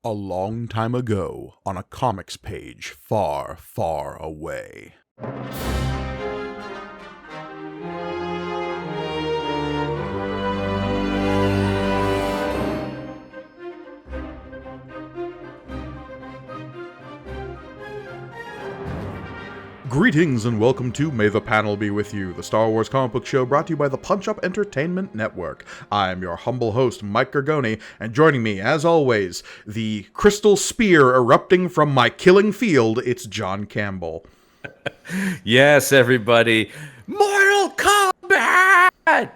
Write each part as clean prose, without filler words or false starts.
A long time ago, on a comics page far, far away. Greetings and welcome to May the Panel Be With You, the Star Wars comic book show brought to you by the Punch Up Entertainment Network. I am your humble host, Mike Gargoni, and joining me, as always, the crystal spear erupting from my killing field, it's John Campbell. Yes, everybody. Mortal Kombat!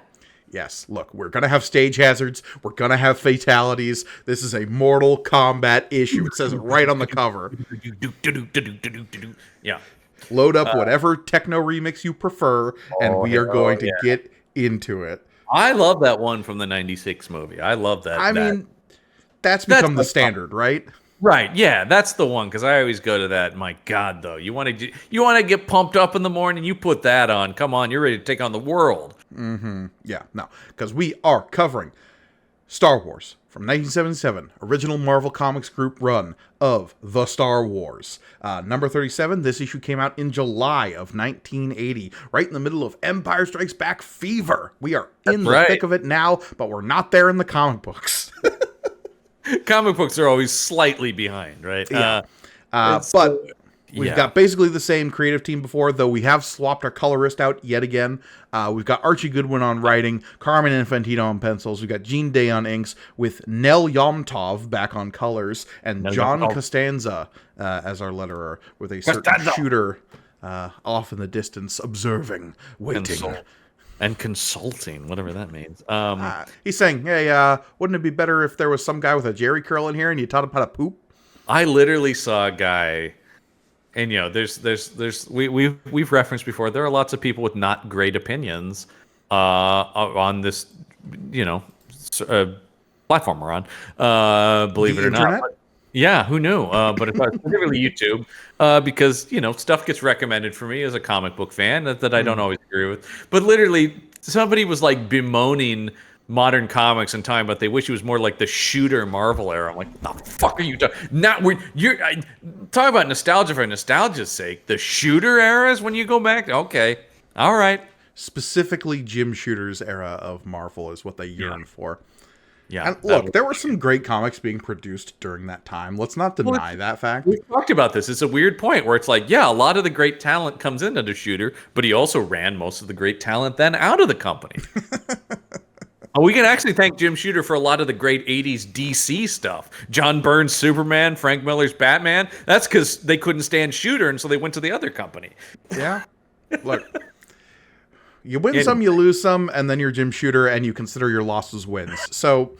Yes, look, we're gonna have stage hazards, we're gonna have fatalities, this is a Mortal Kombat issue, it says it right on the cover. Yeah. Load up whatever techno remix you prefer, and we are going to get into it. I love that one from the 96 movie. I love that. I mean, that's become the standard, right? Right, yeah, that's the one, because I always go to that. My God, though, you want to get pumped up in the morning, you put that on. Come on, you're ready to take on the world. Yeah, no, because we are covering Star Wars from 1977, original Marvel Comics group run of The Star Wars. Number 37, this issue came out in July of 1980, right in the middle of Empire Strikes Back fever. We are in the thick of it now, but we're not there in the comic books. Comic books are always slightly behind, right? Yeah. But we've got basically the same creative team before, though we have swapped our colorist out yet again. We've got Archie Goodwin on writing, Carmen Infantino on pencils. We've got Gene Day on inks, with Nel Yomtov back on colors, and John Costanza as our letterer, with a certain shooter off in the distance, observing, waiting. And consulting, whatever that means. He's saying, hey, wouldn't it be better if there was some guy with a jerry curl in here and you taught him how to poop? I literally saw a guy, and we've referenced before, there are lots of people with not great opinions on this, platform we're on, believe it or not. Yeah, who knew? But it's particularly YouTube, because, stuff gets recommended for me as a comic book fan that I don't always agree with. But literally, somebody was like bemoaning modern comics and talking about they wish it was more like the shooter Marvel era. I'm like, what the fuck are you talking? Talk about nostalgia for nostalgia's sake. The shooter era is when you go back. Okay, all right. Specifically, Jim Shooter's era of Marvel is what they yearn for. Yeah. And look, there were some great comics being produced during that time. Let's not deny that fact. We've talked about this. It's a weird point where it's like, yeah, a lot of the great talent comes into the Shooter, but he also ran most of the great talent then out of the company. We can actually thank Jim Shooter for a lot of the great 80s DC stuff. John Byrne's Superman, Frank Miller's Batman. That's because they couldn't stand Shooter, and so they went to the other company. Yeah. Look. You win some, you lose some, and then you're Jim Shooter, and you consider your losses wins. So,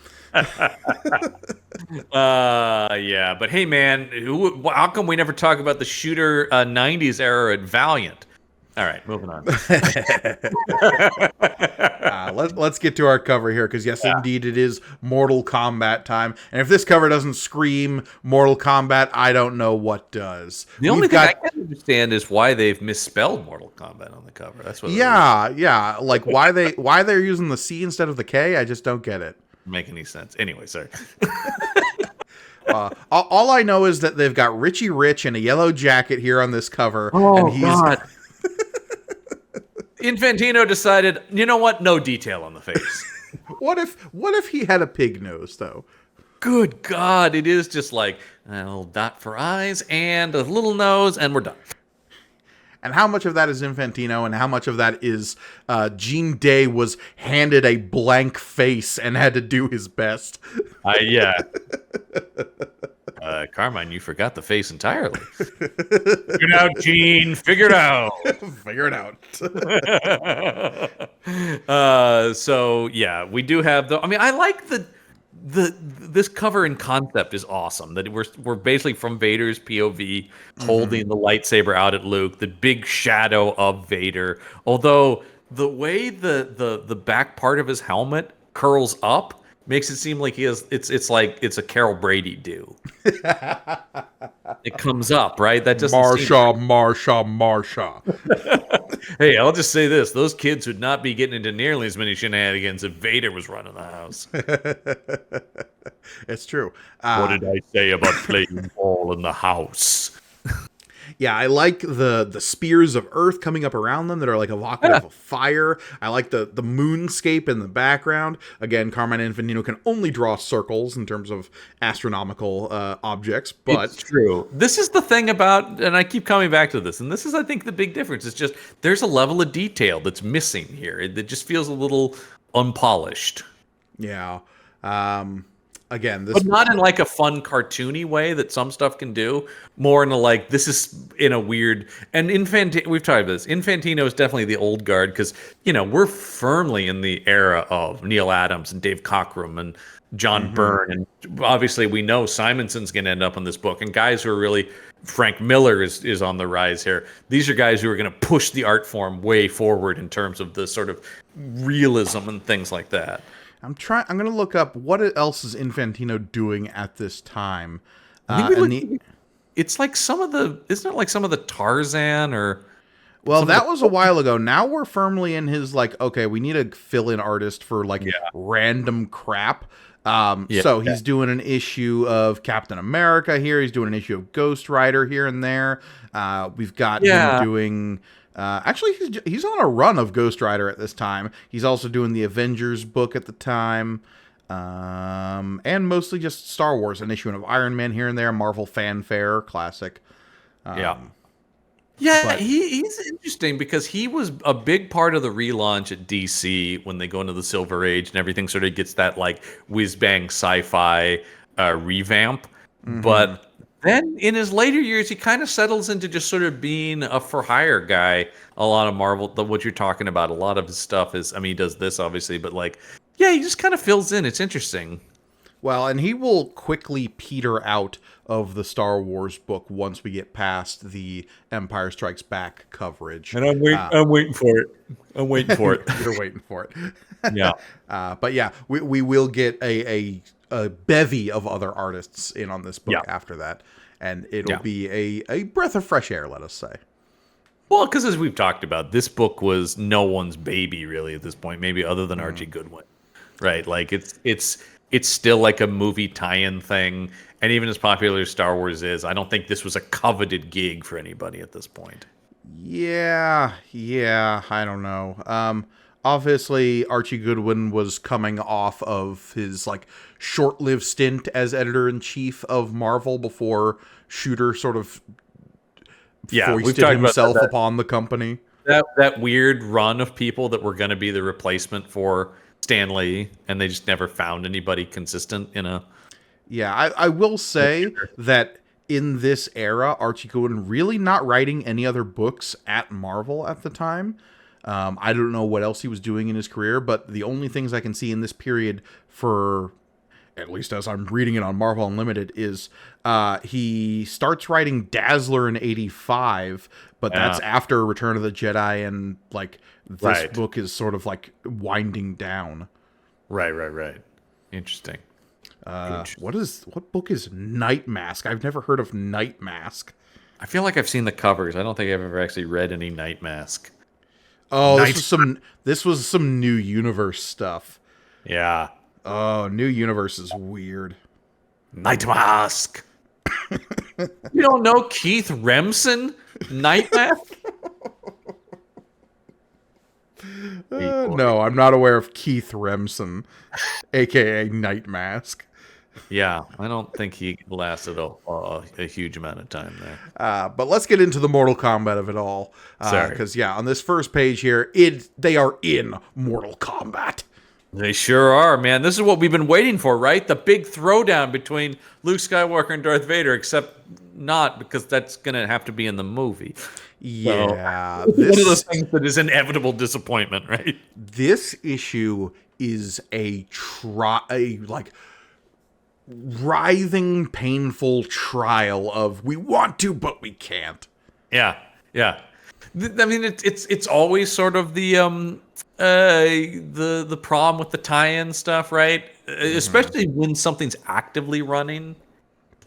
yeah. But hey, man, how come we never talk about the Shooter 90s era at Valiant? All right, moving on. Let's get to our cover here, because yes, indeed, it is Mortal Kombat time. And if this cover doesn't scream Mortal Kombat, I don't know what does. The only thing I can't understand is why they've misspelled Mortal Kombat on the cover. That's what. Yeah. Like why they're using the C instead of the K. I just don't get it. Make any sense? Anyway, sorry. All I know is that they've got Richie Rich in a yellow jacket here on this cover. Oh, and God. Infantino decided, you know what? No detail on the face. What if he had a pig nose, though? Good God, it is just like a little dot for eyes and a little nose, and we're done. And how much of that is Infantino, and how much of that is Gene Day was handed a blank face and had to do his best? Yeah. Carmine, you forgot the face entirely. Figure it out, Gene. Figure it out. Figure it out. So yeah, we do have the. I mean, I like this cover in concept is awesome. That we're basically from Vader's POV, holding the lightsaber out at Luke, the big shadow of Vader. Although the way the back part of his helmet curls up makes it seem like he has it's like it's a Carol Brady do. It comes up, right? That just Marsha. Hey, I'll just say this. Those kids would not be getting into nearly as many shenanigans if Vader was running the house. It's true. What did I say about playing ball in the house? Yeah, I like the spears of earth coming up around them that are like evocative of fire. I like the moonscape in the background. Again, Carmine Infantino can only draw circles in terms of astronomical objects, but it's true. This is the thing about, and I keep coming back to this, and this is, I think, the big difference. It's just there's a level of detail that's missing here. It just feels a little unpolished. yeah. Again, this, but not in like a fun cartoony way that some stuff can do. More in a like, this is in a weird, and we've talked about this. Infantino is definitely the old guard because we're firmly in the era of Neil Adams and Dave Cockrum and John Byrne, and obviously we know Simonson's going to end up in this book, and guys who are really, Frank Miller is on the rise here. These are guys who are going to push the art form way forward in terms of the sort of realism and things like that. I'm going to look up what else is Infantino doing at this time. It's like isn't it like some of the Tarzan or? Well, that was a while ago. Now we're firmly in his like, okay, we need a fill-in artist for like random crap. So he's doing an issue of Captain America here. He's doing an issue of Ghost Rider here and there. We've got him doing. Actually, he's on a run of Ghost Rider at this time. He's also doing the Avengers book at the time, and mostly just Star Wars, an issue of Iron Man here and there, Marvel fanfare, classic. He's interesting because he was a big part of the relaunch at DC when they go into the Silver Age and everything sort of gets that like whiz-bang sci-fi revamp. But then in his later years, he kind of settles into just sort of being a for-hire guy. A lot of Marvel, what you're talking about, a lot of his stuff is, I mean, he does this obviously, but like, he just kind of fills in. It's interesting. Well, and he will quickly peter out of the Star Wars book once we get past the Empire Strikes Back coverage. And I'm waiting for it. I'm waiting for it. You're waiting for it. Yeah. But yeah, we will get a bevy of other artists in on this book after that, and it'll be a breath of fresh air, let us say. Well, because as we've talked about, this book was no one's baby really at this point, maybe other than Archie Goodwin, right? Like it's still like a movie tie-in thing, and even as popular as Star Wars is, I don't think this was a coveted gig for anybody at this point. Yeah, I don't know. Obviously, Archie Goodwin was coming off of his like short-lived stint as editor-in-chief of Marvel before Shooter sort of foisted himself upon the company. That weird run of people that were going to be the replacement for Stan Lee, and they just never found anybody consistent in a... Yeah, I will say that in this era, Archie Goodwin really not writing any other books at Marvel at the time. I don't know what else he was doing in his career, but the only things I can see in this period for, at least as I'm reading it on Marvel Unlimited, is he starts writing Dazzler in 85, but that's after Return of the Jedi, and like this book is sort of like winding down. Right. Interesting. What book is Night Mask? I've never heard of Night Mask. I feel like I've seen the covers. I don't think I've ever actually read any Night Mask. Oh, this was some New Universe stuff. Yeah. Oh, New Universe is weird. Night Mask. You don't know Keith Remsen? Night Mask? No, I'm not aware of Keith Remsen, aka Night Mask. Yeah, I don't think he lasted a huge amount of time there. But let's get into the Mortal Kombat of it all. Because, on this first page here, they are in Mortal Kombat. They sure are, man. This is what we've been waiting for, right? The big throwdown between Luke Skywalker and Darth Vader, except not, because that's going to have to be in the movie. Yeah. So, one of those things that is inevitable disappointment, right? This issue is a writhing, painful trial of we want to, but we can't. Yeah. I mean, it's always sort of the problem with the tie-in stuff, right? Especially when something's actively running.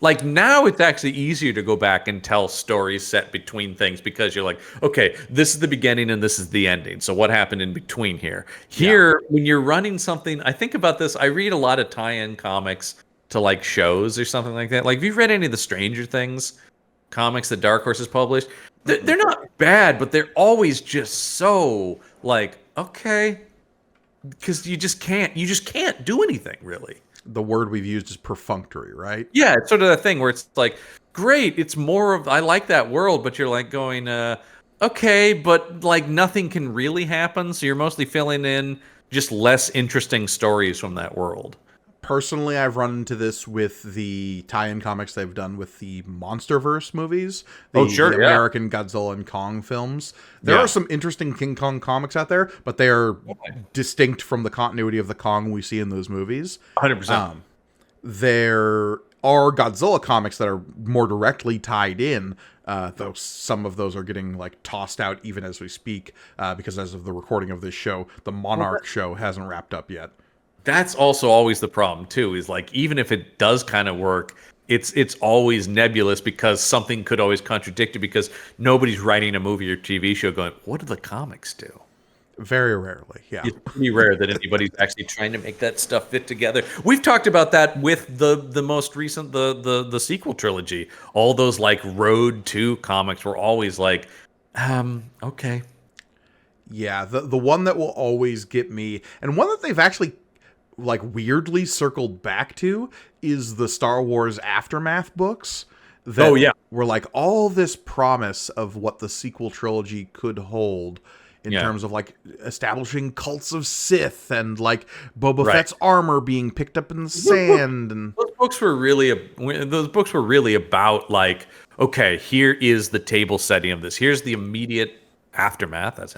Like now, it's actually easier to go back and tell stories set between things because you're like, okay, this is the beginning and this is the ending. So what happened in between here? Here, when you're running something, I think about this. I read a lot of tie-in comics to like shows or something like that. Like, have you read any of the Stranger Things comics that Dark Horse has published? They're not bad, but they're always just so like, okay, because you just can't do anything really. The word we've used is perfunctory, right? Yeah, it's sort of that thing where it's like, great, it's more of, I like that world, but you're like going, okay, but like nothing can really happen, so you're mostly filling in just less interesting stories from that world. Personally, I've run into this with the tie-in comics they've done with the MonsterVerse movies, the American Godzilla and Kong films. There are some interesting King Kong comics out there, but they are distinct from the continuity of the Kong we see in those movies. 100%. There are Godzilla comics that are more directly tied in, though some of those are getting like tossed out even as we speak, because as of the recording of this show, the Monarch show hasn't wrapped up yet. That's also always the problem too, is like, even if it does kind of work, it's always nebulous because something could always contradict it, because nobody's writing a movie or TV show going, what do the comics do? Very rarely, yeah. It's pretty rare that anybody's actually trying to make that stuff fit together. We've talked about that with the most recent, the sequel trilogy. All those like Road to comics were always like, okay. Yeah, the one that will always get me, and one that they've actually like weirdly circled back to, is the Star Wars Aftermath books. That were like all this promise of what the sequel trilogy could hold in terms of like establishing cults of Sith and like Boba Fett's armor being picked up in the sand. And those books were really about like, okay, here is the table setting of this. Here's the immediate aftermath. That's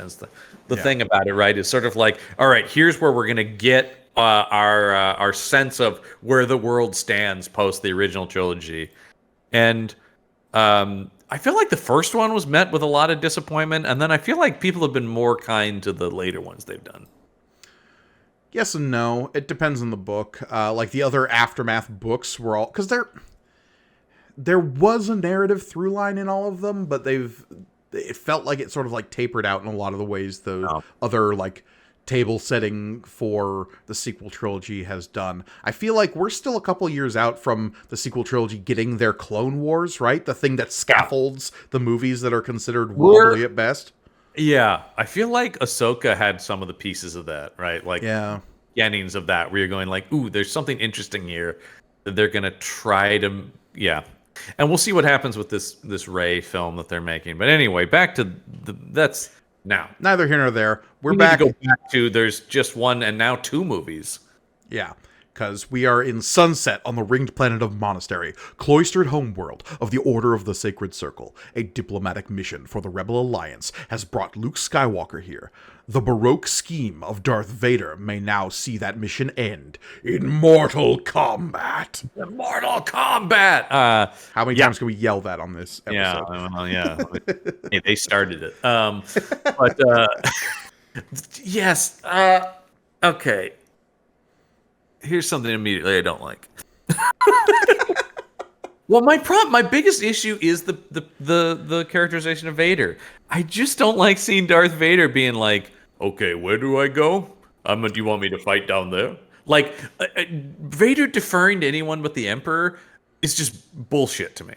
the thing about it, right? Is sort of like, all right, here's where we're gonna get our sense of where the world stands post the original trilogy. And I feel like the first one was met with a lot of disappointment, and then I feel like people have been more kind to the later ones they've done. Yes and no. It depends on the book. Like the other Aftermath books were all, because there was a narrative through line in all of them, but it felt like it sort of like tapered out in a lot of the ways the other like table setting for the sequel trilogy has done. I feel like we're still a couple years out from the sequel trilogy getting their Clone Wars, right? The thing that scaffolds the movies that are considered wobbly at best. Yeah, I feel like Ahsoka had some of the pieces of that, right? Like beginnings of that, where you're going like, ooh, there's something interesting here that they're gonna try to, and we'll see what happens with this Rey film that they're making. But anyway, back to that's. Now, neither here nor there. We're back. Need to go back to there's just one and now two movies. Yeah, because we are in Sunset on the ringed planet of Monastery, cloistered homeworld of the Order of the Sacred Circle. A diplomatic mission for the Rebel Alliance has brought Luke Skywalker here. The Baroque scheme of Darth Vader may now see that mission end in mortal combat. Mortal combat! How many times can we yell that on this episode? Hey, they started it. But yes. Okay. Here's something immediately I don't like. Well, my biggest issue is the characterization of Vader. I just don't like seeing Darth Vader being like, okay, where do I go? Do you want me to fight down there? Like, Vader deferring to anyone but the Emperor is just bullshit to me.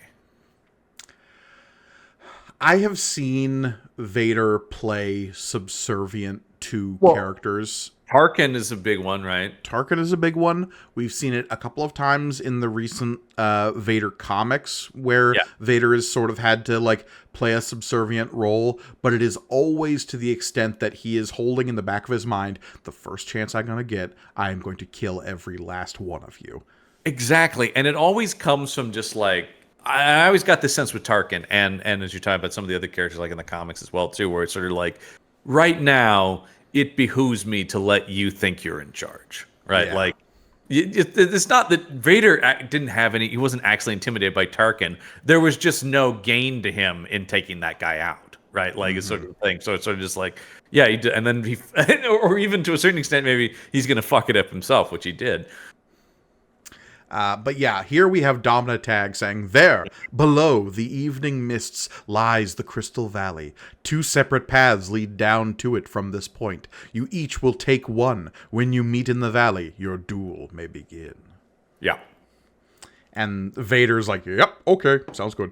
I have seen Vader play subservient to characters. Tarkin is a big one, right? Tarkin is a big one. We've seen it a couple of times in the recent Vader comics, where Vader has sort of had to like play a subservient role, but it is always to the extent that he is holding in the back of his mind, the first chance I'm going to get, I am going to kill every last one of you. Exactly. And it always comes from just like, I always got this sense with Tarkin, and as you're talking about some of the other characters like in the comics as well too, where it's sort of like, right now, it behooves me to let you think you're in charge, right? Like, it's not that Vader didn't have any, he wasn't actually intimidated by Tarkin. There was just no gain to him in taking that guy out, right? Like, it's sort of thing. So it's sort of just like, yeah, he did, and then he, or even to a certain extent, maybe he's going to fuck it up himself, which he did. But yeah, here we have Domina Tag saying, there, below the evening mists, lies the Crystal Valley. 2 separate paths lead down to it from this point. You each will take one. When you meet in the valley, your duel may begin. Yeah. And Vader's like, yep, okay, sounds good.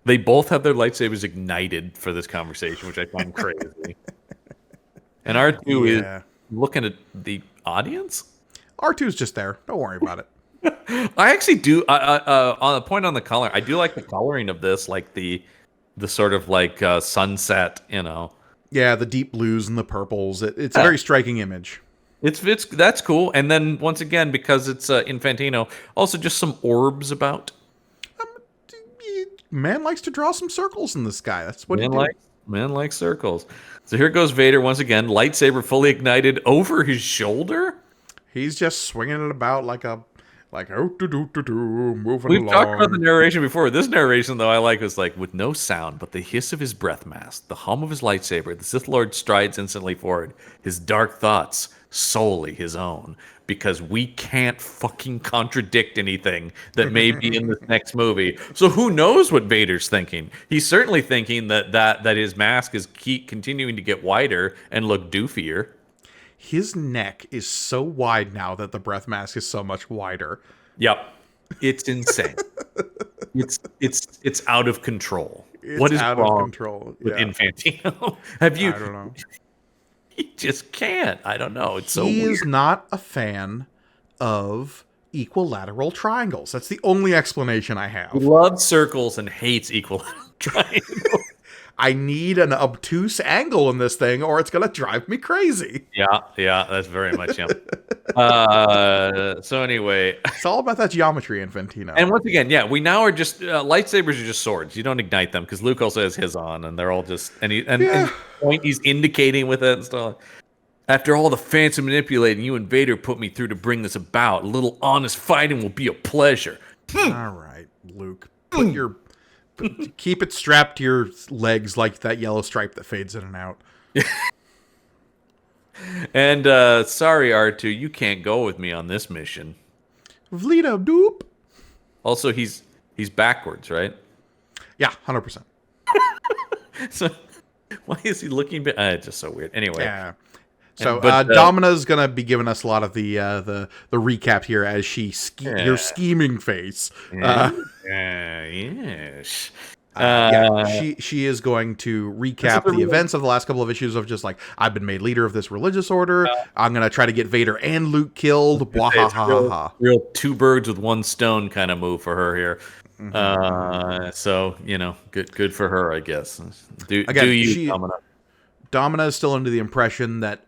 They both have their lightsabers ignited for this conversation, which I find crazy. And R2 is looking at the audience? R2's just there. Don't worry about it. I actually do. On a point on the color, I do like the coloring of this, like the sort of like sunset, you know. Yeah, the deep blues and the purples. It's a very striking image. It's that's cool. And then once again, because it's Infantino, also just some orbs about. Man likes to draw some circles in the sky. That's what Man likes circles. So here goes Vader once again, lightsaber fully ignited over his shoulder. He's just swinging it about like moving We've along. talked about the narration before. This narration, though, I like was like, with no sound but the hiss of his breath mask, the hum of his lightsaber, the Sith Lord strides instantly forward, his dark thoughts solely his own, because we can't fucking contradict anything that may be in this next movie. So who knows what Vader's thinking? He's certainly thinking that his mask is continuing to get wider and look doofier. His neck is so wide now that the breath mask is so much wider. Yep. It's insane. it's out of control. It's what is out wrong of control with Infantino? Have you? I don't know. He just can't. I don't know. It's so weird. He is not a fan of equilateral triangles. That's the only explanation I have. He loves circles and hates equilateral triangles. I need an obtuse angle in this thing, or it's going to drive me crazy. Yeah, that's very much him. So anyway, it's all about that geometry, Infantino. And once again, we now are just lightsabers are just swords. You don't ignite them because Luke also has his on, and they're all just and the point he's indicating with it and stuff. After all the fancy manipulating you and Vader put me through to bring this about, a little honest fighting will be a pleasure. All right, Luke, keep it strapped to your legs like that yellow stripe that fades in and out. And sorry, R2, you can't go with me on this mission. Vlito doop. Also, he's backwards, right? Yeah, 100%. So why is he looking? It's just so weird. Anyway. Yeah. So Domina's gonna be giving us a lot of the recap here as she your scheming face. Yes. She is going to recap the events of the last couple of issues of just like, I've been made leader of this religious order. I'm gonna try to get Vader and Luke killed. Real two birds with one stone kind of move for her here. Mm-hmm. So good for her, I guess. Domina is still under the impression that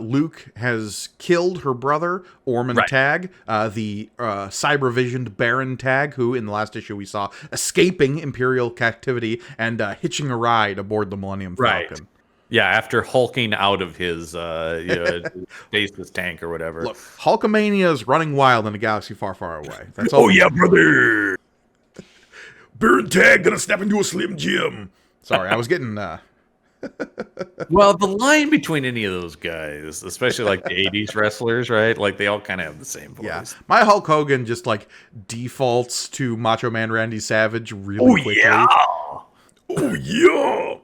Luke has killed her brother, Orman Tag, the cyber-visioned Baron Tag, who in the last issue we saw escaping Imperial captivity and hitching a ride aboard the Millennium Falcon. Right. Yeah, after hulking out of his stasis tank or whatever. Look, Hulkamania is running wild in a galaxy far, far away. That's all. Oh yeah, brother! Baron Tag gonna snap into a Slim Jim. Sorry, I was getting... Well, the line between any of those guys, especially like the 80s wrestlers, right? Like they all kind of have the same voice. Yeah. My Hulk Hogan just like defaults to Macho Man Randy Savage really quickly. Yeah. Oh yeah.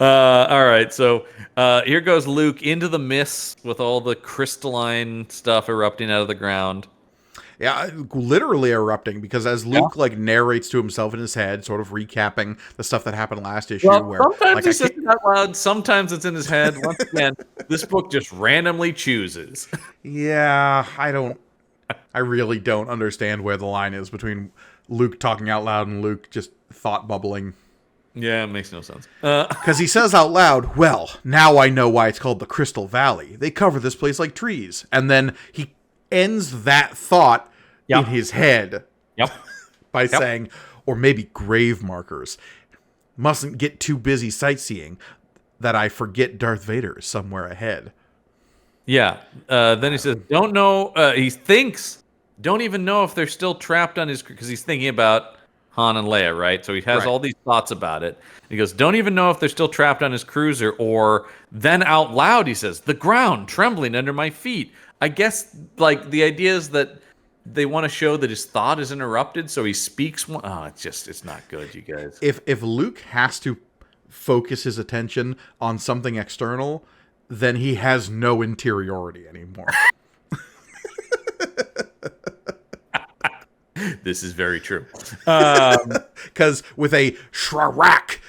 All right, so here goes Luke into the mist with all the crystalline stuff erupting out of the ground. Yeah, literally erupting, because as Luke narrates to himself in his head, sort of recapping the stuff that happened last issue. Where sometimes he says it out loud, sometimes it's in his head. Once again, this book just randomly chooses. Yeah, I really don't understand where the line is between Luke talking out loud and Luke just thought bubbling. Yeah, it makes no sense. Because he says out loud, well, now I know why it's called the Crystal Valley. They cover this place like trees. And then he ends that thought in his head by saying, or maybe grave markers. Mustn't get too busy sightseeing that I forget Darth Vader is somewhere ahead. Yeah. Then he says, don't know. He thinks, don't even know if they're still trapped on his, because he's thinking about Han and Leia, right? So he has all these thoughts about it. He goes, don't even know if they're still trapped on his cruiser, or then out loud he says, the ground trembling under my feet. I guess, like, the idea is that they want to show that his thought is interrupted, so he speaks one. Oh, it's not good, you guys. If Luke has to focus his attention on something external, then he has no interiority anymore. This is very true. Because with a shrarak,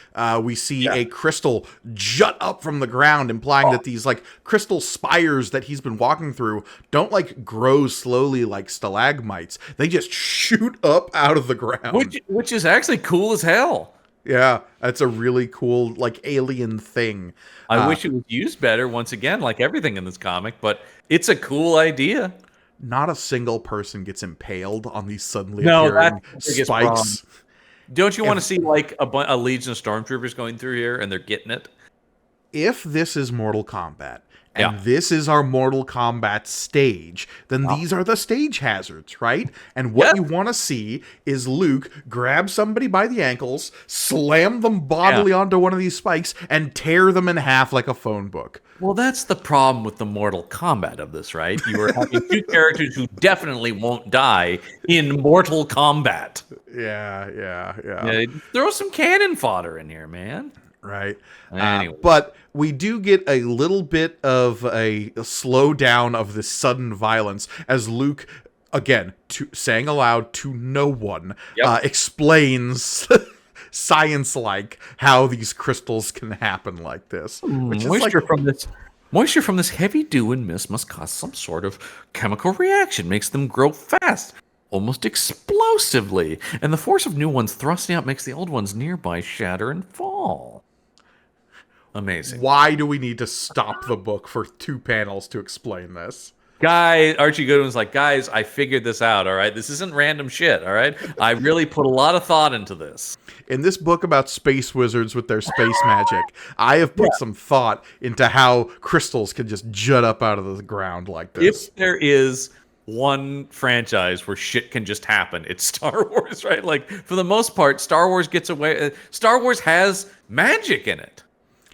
we see a crystal jut up from the ground, implying that these like crystal spires that he's been walking through don't like grow slowly like stalagmites. They just shoot up out of the ground. Which is actually cool as hell. Yeah, that's a really cool like alien thing. I wish it was used better, once again, like everything in this comic, but it's a cool idea. Not a single person gets impaled on these suddenly appearing spikes. Don't you want to see like a legion of stormtroopers going through here and they're getting it? If this is Mortal Kombat, and this is our Mortal Kombat stage, then these are the stage hazards, right? And what you want to see is Luke grab somebody by the ankles, slam them bodily onto one of these spikes, and tear them in half like a phone book. Well, that's the problem with the Mortal Kombat of this, right? You are having two characters who definitely won't die in Mortal Kombat. Yeah. Throw some cannon fodder in here, man. Right. Anyway. But we do get a little bit of a slowdown of this sudden violence as Luke, again, saying aloud to no one, explains science-like how these crystals can happen like this. Which Moisture from this heavy dew and mist must cause some sort of chemical reaction, makes them grow fast, almost explosively, and the force of new ones thrusting out makes the old ones nearby shatter and fall. Amazing. Why do we need to stop the book for 2 panels to explain this? Archie Goodwin's like, guys, I figured this out, all right? This isn't random shit, all right? I really put a lot of thought into this. In this book about space wizards with their space magic, I have put some thought into how crystals can just jut up out of the ground like this. If there is one franchise where shit can just happen, it's Star Wars, right? Like, for the most part, Star Wars gets away. Star Wars has magic in it.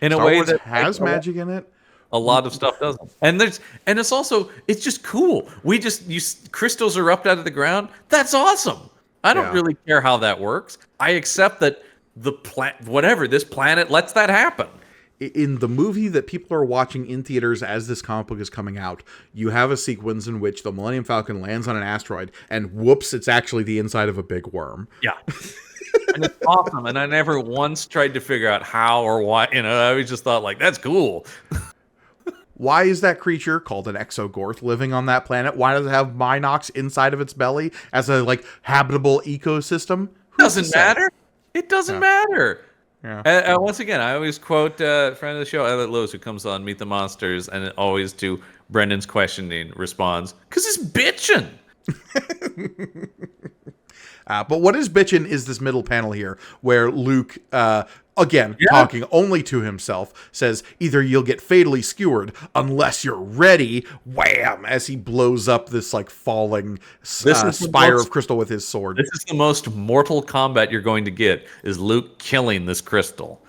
In a way that has magic in it. A lot of stuff doesn't. And it's also, it's just cool. Crystals erupt out of the ground. That's awesome. I don't really care how that works. I accept that this planet lets that happen. In the movie that people are watching in theaters as this comic book is coming out, you have a sequence in which the Millennium Falcon lands on an asteroid, and whoops, it's actually the inside of a big worm. Yeah. And it's awesome. And I never once tried to figure out how or why. I always just thought, like, that's cool. Why is that creature called an exogorth living on that planet? Why does it have Minox inside of its belly as a habitable ecosystem? Doesn't matter. It doesn't matter. Yeah. Once again, I always quote a friend of the show, Elliot Lewis, who comes on Meet the Monsters, and always to Brendan's questioning responds, "'Cause it's bitching." But what is bitchin' is this middle panel here, where Luke, again, talking only to himself, says, either you'll get fatally skewered unless you're ready, wham, as he blows up this falling spire of crystal with his sword. This is the most Mortal Kombat you're going to get, is Luke killing this crystal.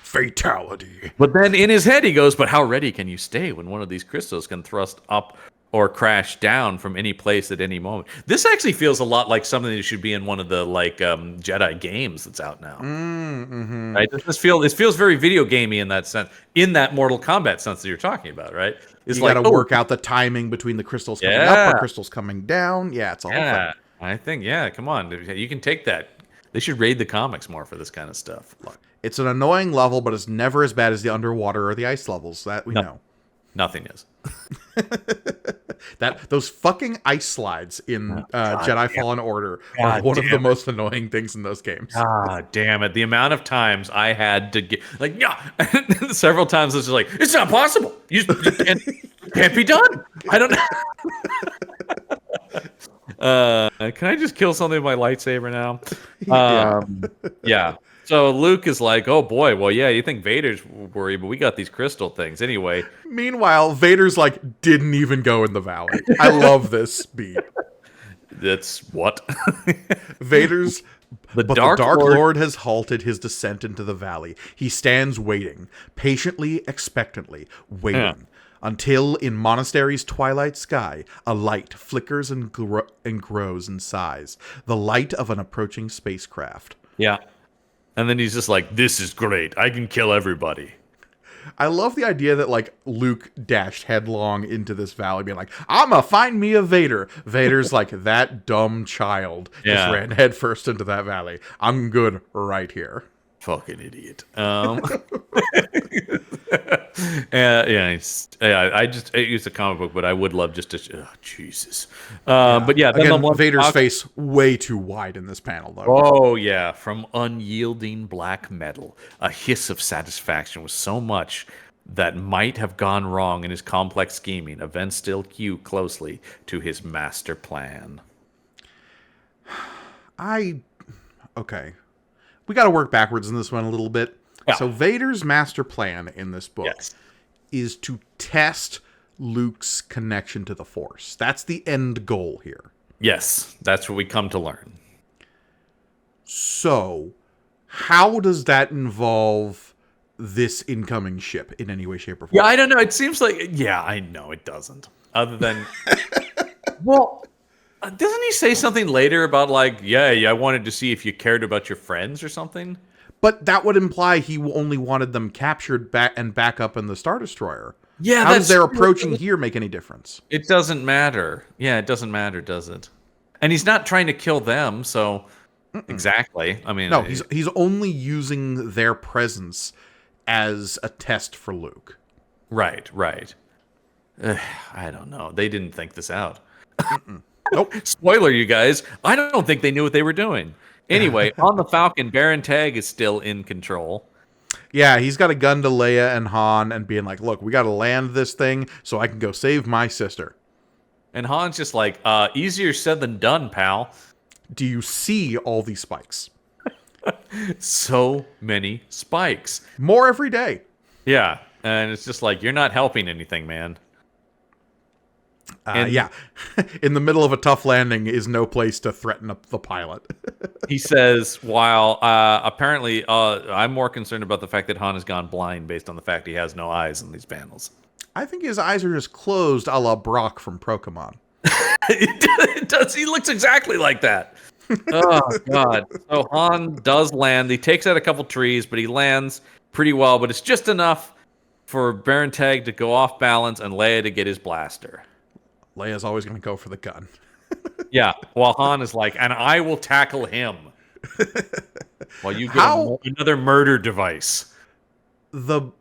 Fatality. But then in his head he goes, but how ready can you stay when one of these crystals can thrust up or crash down from any place at any moment? This actually feels a lot like something that should be in one of the Jedi games that's out now. Mm-hmm. Right? It feels very video gamey in that sense, in that Mortal Kombat sense that you're talking about, right? It's you got to work out the timing between the crystals coming up or crystals coming down. Yeah, it's a whole thing. I think, come on, you can take that. They should raid the comics more for this kind of stuff. It's an annoying level, but it's never as bad as the underwater or the ice levels. That we know. Nothing is. Those fucking ice slides in Jedi Fallen Order are one of the most annoying things in those games. God damn it. The amount of times I had to get several times I was just like, it's not possible. You can't be done. I don't know. Can I just kill something with my lightsaber now? Yeah. So Luke is like, oh boy, well, yeah, you think Vader's worried, but we got these crystal things anyway. Meanwhile, Vader's didn't even go in the valley. I love this beat. That's what? Vader's... The Dark Lord has halted his descent into the valley. He stands waiting, patiently, expectantly, waiting, until in Monastery's twilight sky, a light flickers and grows in size, the light of an approaching spacecraft. Yeah. And then he's just like, this is great. I can kill everybody. I love the idea that, like, Luke dashed headlong into this valley, being like, "I'ma find me a Vader." Vader's like, "That dumb child just ran headfirst into that valley. I'm good right here." Fucking idiot. I use a comic book, but I would love just to. Oh, Jesus. But yeah, again, Vader's face way too wide in this panel, though. Oh yeah, from unyielding black metal, a hiss of satisfaction was so much that might have gone wrong in his complex scheming. Events still cue closely to his master plan. Okay. We got to work backwards in this one a little bit. Yeah. So Vader's master plan in this book is to test Luke's connection to the Force. That's the end goal here. Yes, that's what we come to learn. So, how does that involve this incoming ship in any way, shape, or form? Yeah, I don't know. It seems like... Yeah, I know it doesn't. Other than... Well... doesn't he say something later about, like, yeah, I wanted to see if you cared about your friends or something? But that would imply he only wanted them captured back up in the Star Destroyer. Yeah, how does their approaching here make any difference? It doesn't matter. Yeah, it doesn't matter, does it? And he's not trying to kill them, so... Exactly. I mean... No, he's only using their presence as a test for Luke. Right. I don't know. They didn't think this out. Nope. Spoiler, you guys. I don't think they knew what they were doing. Anyway, on the Falcon, Baron Tagg is still in control. Yeah, he's got a gun to Leia and Han and being like, "Look, we got to land this thing so I can go save my sister." And Han's just like, easier said than done, pal. Do you see all these spikes? So many spikes. More every day. Yeah, and it's just like, you're not helping anything, man. Yeah, in the middle of a tough landing is no place to threaten the pilot. He says, while apparently I'm more concerned about the fact that Han has gone blind based on the fact he has no eyes in these panels. I think his eyes are just closed a la Brock from Pokemon. It does. He looks exactly like that. Oh, God. So Han does land. He takes out a couple trees, but he lands pretty well. But it's just enough for Baron Tagg to go off balance and Leia to get his blaster. Leia's always going to go for the gun. Yeah, while Han is like, and I will tackle him. While you get another murder device. The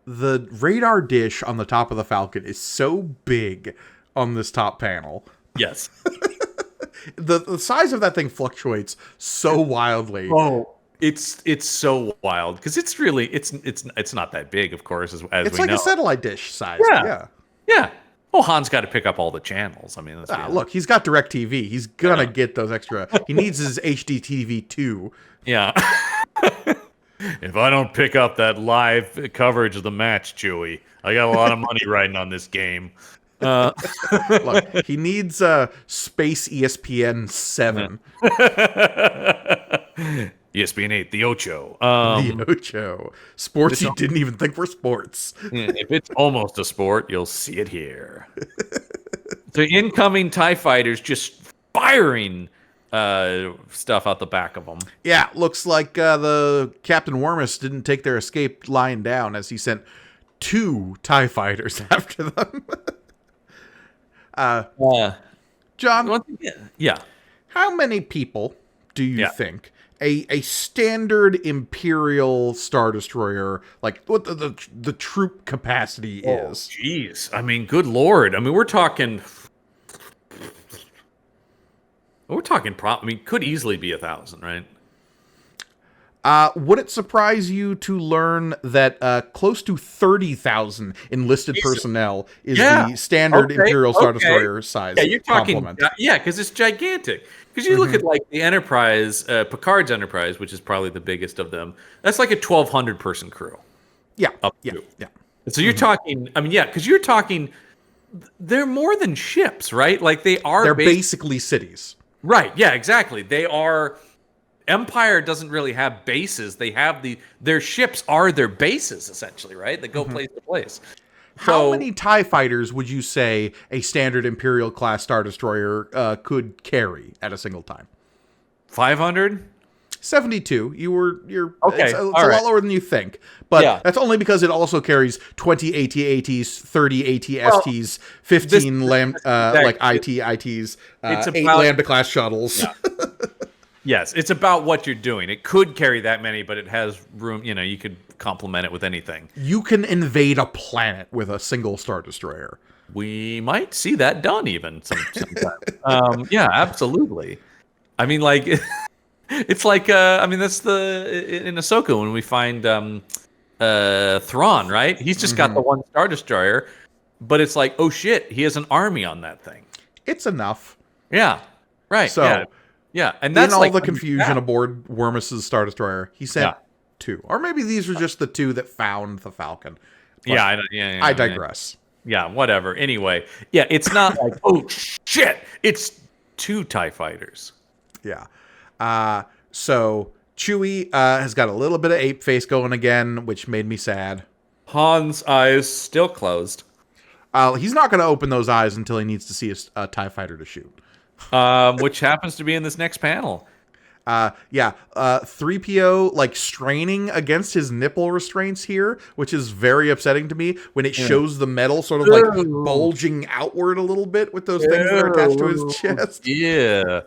radar dish on the top of the Falcon is so big on this top panel. Yes. The size of that thing fluctuates so wildly. Oh, it's so wild because it's really it's not that big, of course, as it's we like know. a satellite dish size. Yeah. Well, Han's got to pick up all the channels. I mean, look, he's got DirecTV. He's gonna get those extra. He needs his HDTV too. Yeah. If I don't pick up that live coverage of the match, Chewie, I got a lot of money riding on this game. Look, he needs Space ESPN 7. ESPN 8, the Ocho. The Ocho. Sports you didn't even think were sports. If it's almost a sport, you'll see it here. The incoming TIE fighters just firing stuff out the back of them. Yeah, looks like the Captain Wormus didn't take their escape lying down as he sent 2 TIE fighters after them. John? Yeah. How many people do you think a standard Imperial Star Destroyer, like what the troop capacity is? Jeez. I mean, good Lord. I mean, we're talking could easily be 1,000, right? Would it surprise you to learn that close to 30,000 enlisted personnel is the standard Imperial Star Destroyer size? Yeah, you're talking. complement? Yeah, because it's gigantic. Because you look at like the Enterprise, Picard's Enterprise, which is probably the biggest of them. That's like a 1,200 person crew. Yeah, up yeah, to. yeah. So you're talking. I mean, yeah, because you're talking. They're more than ships, right? Like they're basically cities. Right. Yeah. Exactly. They are. Empire doesn't really have bases. They have their ships are their bases essentially, right? They go place to place. How many TIE fighters would you say a standard Imperial class Star Destroyer could carry at a single time? 500? 72. You're okay. It's a lot lower than you think, but that's only because it also carries 20 AT-ATs, 30 AT-STs, 15 like IT-ITs, 8 Lambda class shuttles. Yeah. Yes, it's about what you're doing. It could carry that many, but it has room. You could complement it with anything. You can invade a planet with a single Star Destroyer. We might see that done even sometime. Yeah, absolutely. I mean, like, it's like, that's in Ahsoka when we find Thrawn, right? He's just got the one Star Destroyer, but it's like, oh shit, he has an army on that thing. It's enough. Yeah, right. So, yeah, and that's in all the confusion aboard Wormus's Star Destroyer, he sent 2, or maybe these were just the 2 that found the Falcon. But I digress. Yeah, whatever. Anyway, yeah, it's not like, oh shit, it's 2 TIE fighters. Yeah. So Chewie has got a little bit of ape face going again, which made me sad. Han's eyes still closed. He's not going to open those eyes until he needs to see a TIE fighter to shoot. Which happens to be in this next panel. 3PO like straining against his nipple restraints here, which is very upsetting to me when it shows the metal sort of like bulging outward a little bit with those things that are attached to his chest. Yeah.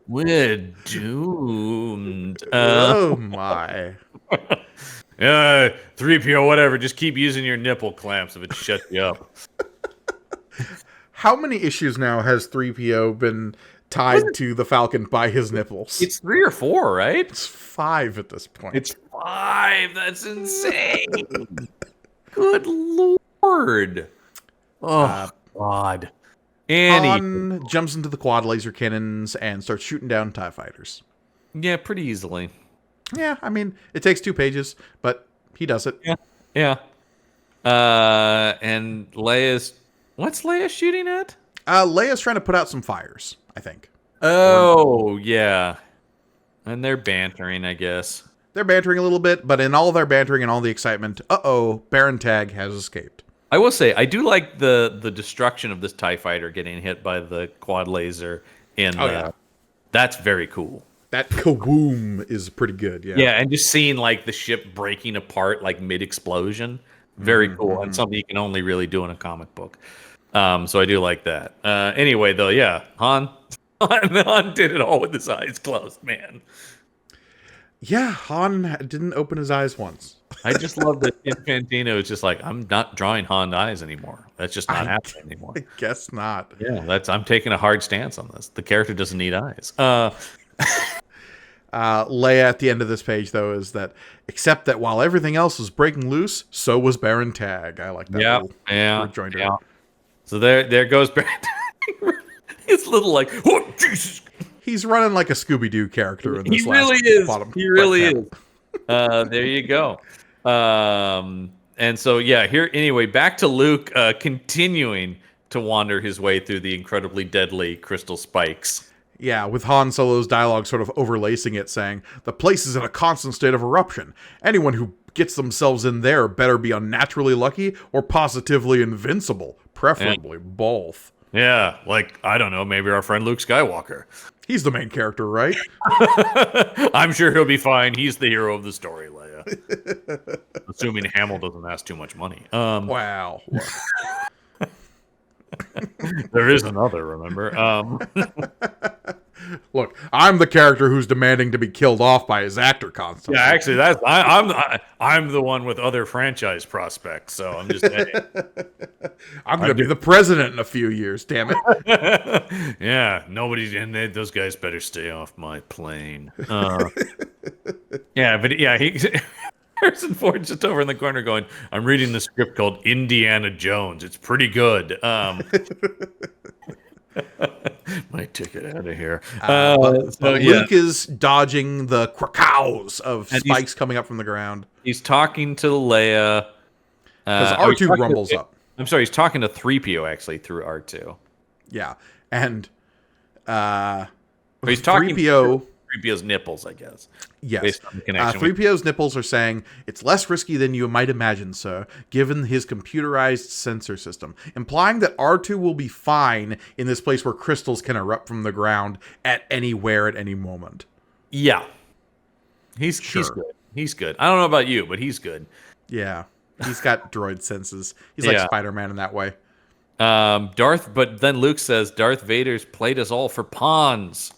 We're doomed. Oh my. 3PO, whatever. Just keep using your nipple clamps if it shuts you up. How many issues now has 3PO been tied to the Falcon by his nipples? It's 3 or 4, right? It's 5 at this point. It's 5. That's insane. Good Lord. Oh, God. Han jumps into the quad laser cannons and starts shooting down TIE fighters. Yeah, pretty easily. Yeah, I mean, it takes 2 pages, but he does it. Yeah. And Leia's... What's Leia shooting at? Leia's trying to put out some fires, I think. Oh, yeah. And they're bantering, I guess. They're bantering a little bit, but in all their bantering and all the excitement, Baron Tag has escaped. I will say, I do like the destruction of this TIE fighter getting hit by the quad laser. That's very cool. That kaboom is pretty good, yeah. Yeah, and just seeing like the ship breaking apart like mid-explosion. Very cool, and something you can only really do in a comic book. So I do like that. Anyway, though, yeah, Han did it all with his eyes closed, man. Yeah, Han didn't open his eyes once. I just love that Infantino is just like, I'm not drawing Han eyes anymore. That's just not happening anymore. I guess not. Yeah, I'm taking a hard stance on this. The character doesn't need eyes. Leia at the end of this page, though, is that except that while everything else was breaking loose, so was Baron Tag. I like that little rejoinder. Yeah. So there goes Baron Tag. It's little like, oh, Jesus. He's running like a Scooby-Doo character in this He really is. He really is. Panel. There you go. And so, yeah, here, anyway, back to Luke continuing to wander his way through the incredibly deadly crystal spikes. Yeah, with Han Solo's dialogue sort of overlacing it, saying, the place is in a constant state of eruption. Anyone who gets themselves in there better be unnaturally lucky or positively invincible, preferably both. Yeah, like, I don't know, maybe our friend Luke Skywalker. He's the main character, right? I'm sure he'll be fine. He's the hero of the story, Leia. Assuming Hamill doesn't ask too much money. Wow. There is another, remember? Look, I'm the character who's demanding to be killed off by his actor constantly. Yeah, actually, I'm the one with other franchise prospects, so I'm just saying. I'm going to be the president in a few years, damn it. Yeah, those guys better stay off my plane. Yeah, but yeah, Harrison Ford's just over in the corner going, I'm reading the script called Indiana Jones. It's pretty good. My ticket out of here. Luke is dodging the krakows of spikes coming up from the ground. He's talking to Leia. Because R2 rumbles up. I'm sorry, he's talking to 3PO actually through R2. Yeah. And he's talking 3PO... 3PO's nipples, I guess. Yes. Based on the connection 3PO's nipples are saying, it's less risky than you might imagine, sir, given his computerized sensor system, implying that R2 will be fine in this place where crystals can erupt from the ground at anywhere at any moment. Yeah. He's Sure. good. He's good. I don't know about you, but he's good. Yeah. He's got droid senses. He's like Yeah. Spider-Man in that way. But then Luke says Darth Vader's played us all for pawns.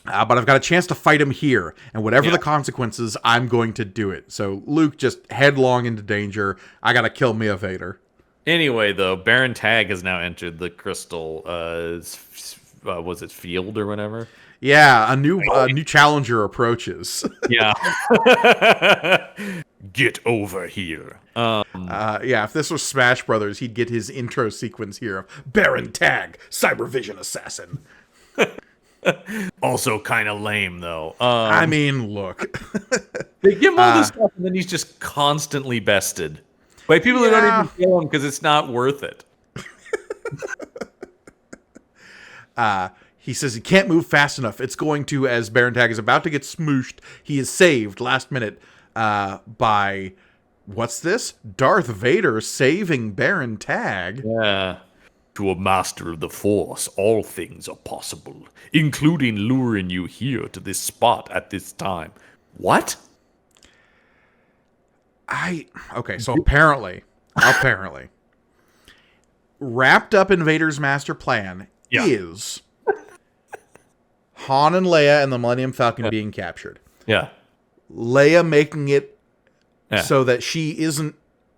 But I've got a chance to fight him here, and whatever the consequences, I'm going to do it. So Luke just headlong into danger. I gotta kill Mia Vader. Anyway, though, Baron Tag has now entered the crystal. Was it field or whatever? Yeah, a new challenger approaches. Yeah. Get over here. Yeah, if this was Smash Brothers, he'd get his intro sequence here of Baron Tag, Cyber Vision Assassin. Also kind of lame, though. I mean, look. They give him all this stuff, and then he's just constantly bested by people that don't even kill him because it's not worth it. He says he can't move fast enough. It's going to, as Baron Tag is about to get smooshed, he is saved last minute by, what's this? Darth Vader saving Baron Tag. Yeah. To a master of the Force, all things are possible, including luring you here to this spot at this time. What? Okay, so apparently, wrapped up in Vader's master plan is Han and Leia and the Millennium Falcon being captured. Yeah. Leia making it so that she isn't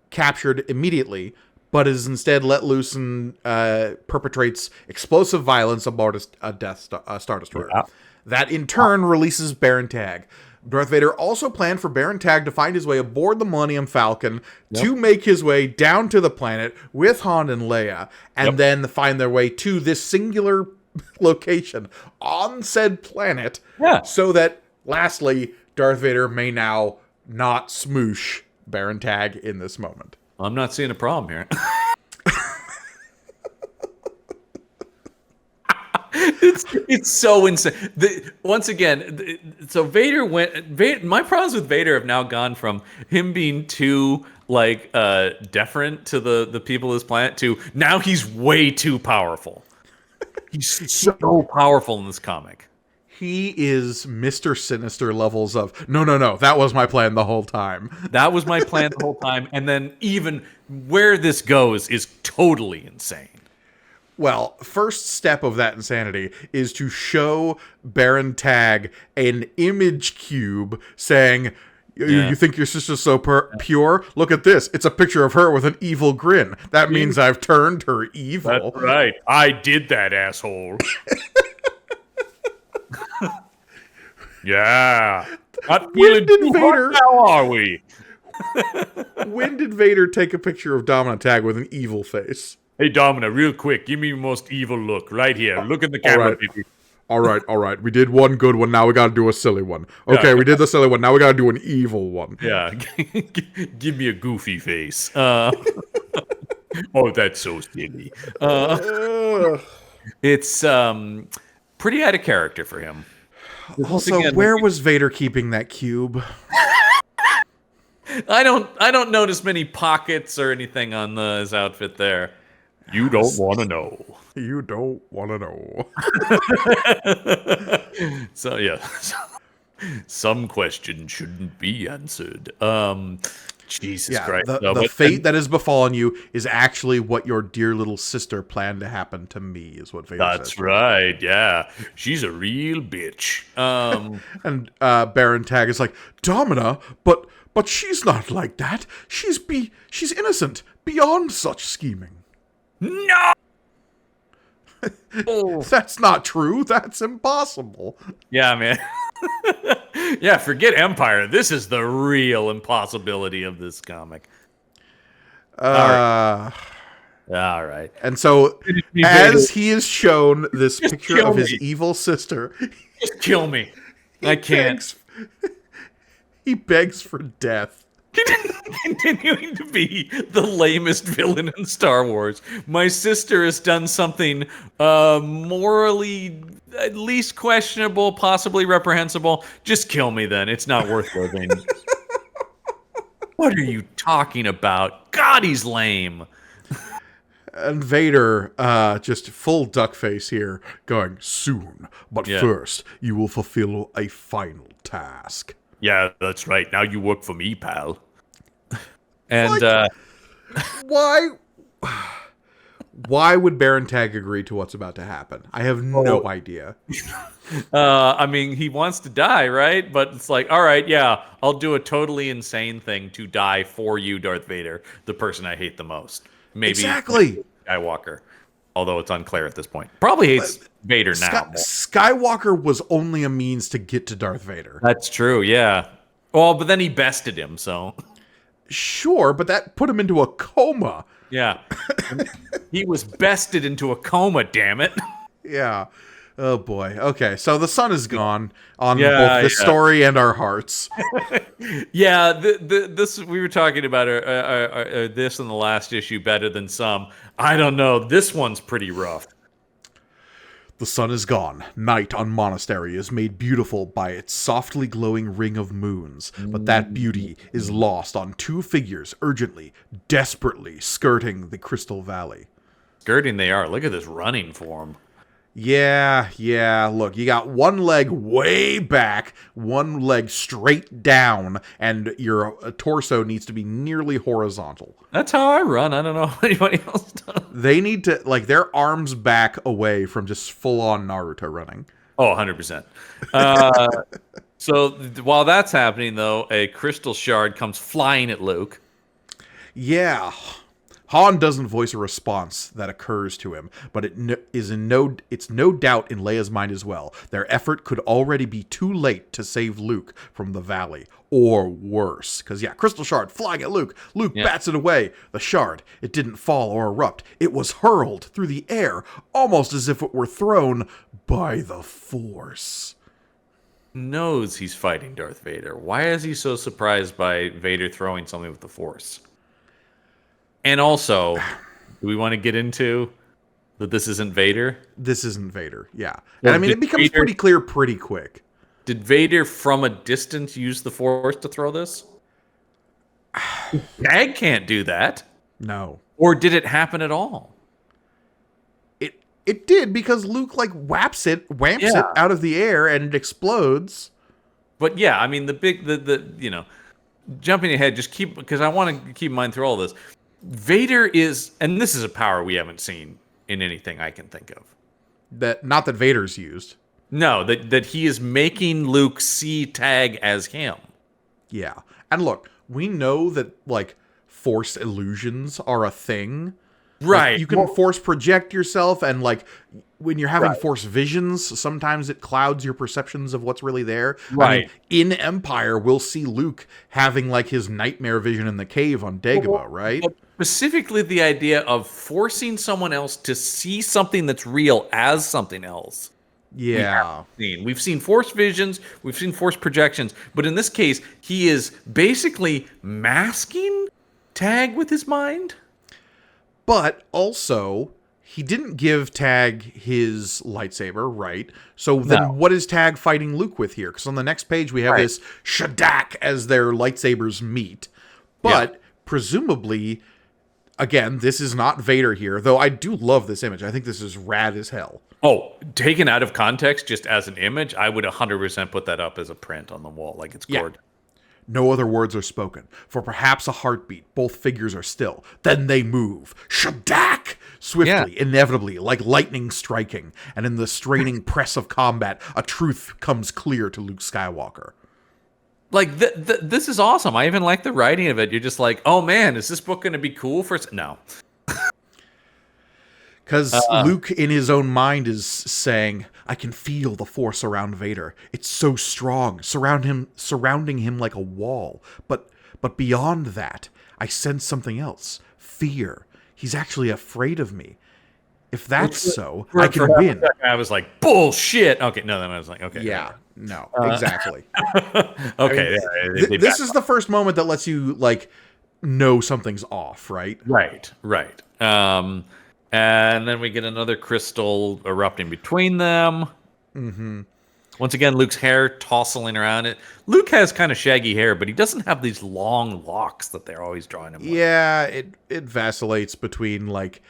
captured immediately, but is instead let loose and perpetrates explosive violence aboard a Star Destroyer. Yeah. That in turn releases Baron Tag. Darth Vader also planned for Baron Tag to find his way aboard the Millennium Falcon to make his way down to the planet with Han and Leia, and then find their way to this singular location on said planet, so that, lastly, Darth Vader may now not smoosh Baron Tag in this moment. I'm not seeing a problem here. It's so insane. Once again, so Vader went. My problems with Vader have now gone from him being too deferent to the people of this planet to now he's way too powerful. He's so powerful in this comic. He is Mr. Sinister levels of, no, that was my plan the whole time. That was my plan the whole time. And then even where this goes is totally insane. Well, first step of that insanity is to show Baron Tag an image cube saying, you think your sister's so pure? Look at this. It's a picture of her with an evil grin. That means I've turned her evil. That's right. I did that, asshole. Yeah. Not feeling too hot now, are we? When did Vader take a picture of Domina Tag with an evil face? Hey, Domina, real quick, give me your most evil look right here. Look at the camera, baby. All right. We did one good one. Now we got to do a silly one. Okay, we did the silly one. Now we got to do an evil one. Yeah. Give me a goofy face. Oh, that's so silly. It's pretty out of character for him. Also, where was Vader keeping that cube? I don't notice many pockets or anything on his outfit there. You don't want to know. You don't want to know. So, yeah. Some question shouldn't be answered. Jesus Christ. The fate that has befallen you is actually what your dear little sister planned to happen to me, is what Vader says. That's right, yeah. She's a real bitch. And Baron Tag is like, Domina, but she's not like that. She's innocent, beyond such scheming. No! That's not true. That's impossible. Yeah, man. Yeah, forget Empire. This is the real impossibility of this comic. All right. And so, as he is shown this picture of his evil sister, just kill me. I can't. He begs for death. Continuing to be the lamest villain in Star Wars. My sister has done something morally at least questionable, possibly reprehensible. Just kill me then. It's not worth living. What are you talking about? God, he's lame. And Vader, just full duck face here, going, soon, but first, you will fulfill a final task. Yeah, that's right. Now you work for me, pal. And, Why? Why would Baron Tag agree to what's about to happen? I have no idea. I mean, he wants to die, right? But it's like, all right, yeah, I'll do a totally insane thing to die for you, Darth Vader, the person I hate the most. Maybe exactly Skywalker, although it's unclear at this point. Probably hates Vader now. Skywalker was only a means to get to Darth Vader. That's true, yeah. Well, but then he bested him, so... Sure, but that put him into a coma. Yeah. He was bested into a coma, damn it. Yeah. Oh, boy. Okay, so the sun is gone on both the story and our hearts. Yeah, this we were talking about this in the last issue, Better Than Some. I don't know. This one's pretty rough. The sun is gone. Night on Monastery is made beautiful by its softly glowing ring of moons. But that beauty is lost on two figures urgently, desperately skirting the Crystal Valley. Skirting they are. Look at this running form. Yeah. Look, you got one leg way back, one leg straight down, and your torso needs to be nearly horizontal. That's how I run. I don't know if anybody else does. They need to, like, their arms back away from just full-on Naruto running. Oh, 100%. So while that's happening, though, a crystal shard comes flying at Luke. Yeah. Han doesn't voice a response that occurs to him, but it's no doubt in Leia's mind as well. Their effort could already be too late to save Luke from the valley, or worse. Because, crystal shard flying at Luke. Luke bats it away. The shard, it didn't fall or erupt. It was hurled through the air, almost as if it were thrown by the Force. Knows he's fighting Darth Vader. Why is he so surprised by Vader throwing something with the Force? And also, do we want to get into that this isn't Vader? This isn't Vader, yeah. And I mean, it becomes pretty clear pretty quick. Did Vader from a distance use the Force to throw this? Tag can't do that. No. Or did it happen at all? It did, because Luke, like, whamps it out of the air and it explodes. But yeah, I mean, the jumping ahead, because I want to keep in mind through all this. Vader is, and this is a power we haven't seen in anything I can think of. Not that Vader's used. No, that he is making Luke see Tag as him. Yeah. And look, we know that, like, Force illusions are a thing. Right. Like, you can Force project yourself, and, like, when you're having Force visions, sometimes it clouds your perceptions of what's really there. Right. I mean, in Empire, we'll see Luke having, like, his nightmare vision in the cave on Dagobah, right? Specifically the idea of forcing someone else to see something that's real as something else. Yeah. We've seen Force visions, we've seen Force projections, but in this case, he is basically masking Tag with his mind. But also, he didn't give Tag his lightsaber, right? So then what is Tag fighting Luke with here? Because on the next page, we have this shadak as their lightsabers meet. But presumably, again, this is not Vader here, though I do love this image. I think this is rad as hell. Oh, taken out of context, just as an image, I would 100% put that up as a print on the wall. Like, it's gorgeous. No other words are spoken. For perhaps a heartbeat, both figures are still. Then they move. Shadak! Swiftly, inevitably, like lightning striking. And in the straining press of combat, a truth comes clear to Luke Skywalker. Like, this is awesome. I even like the writing of it. You're just like, oh man, is this book going to be cool for... No. Because Luke, in his own mind, is saying, I can feel the Force around Vader. It's so strong, surrounding him like a wall. But beyond that, I sense something else. Fear. He's actually afraid of me. If that's so, I can win. I was like, bullshit. Okay, no, then I was like, okay. Yeah, no, exactly. Okay. I mean, this is the first moment that lets you, like, know something's off, right? Right. And then we get another crystal erupting between them. Mm-hmm. Once again, Luke's hair tossing around it. Luke has kind of shaggy hair, but he doesn't have these long locks that they're always drawing him with. Yeah, it vacillates between, like,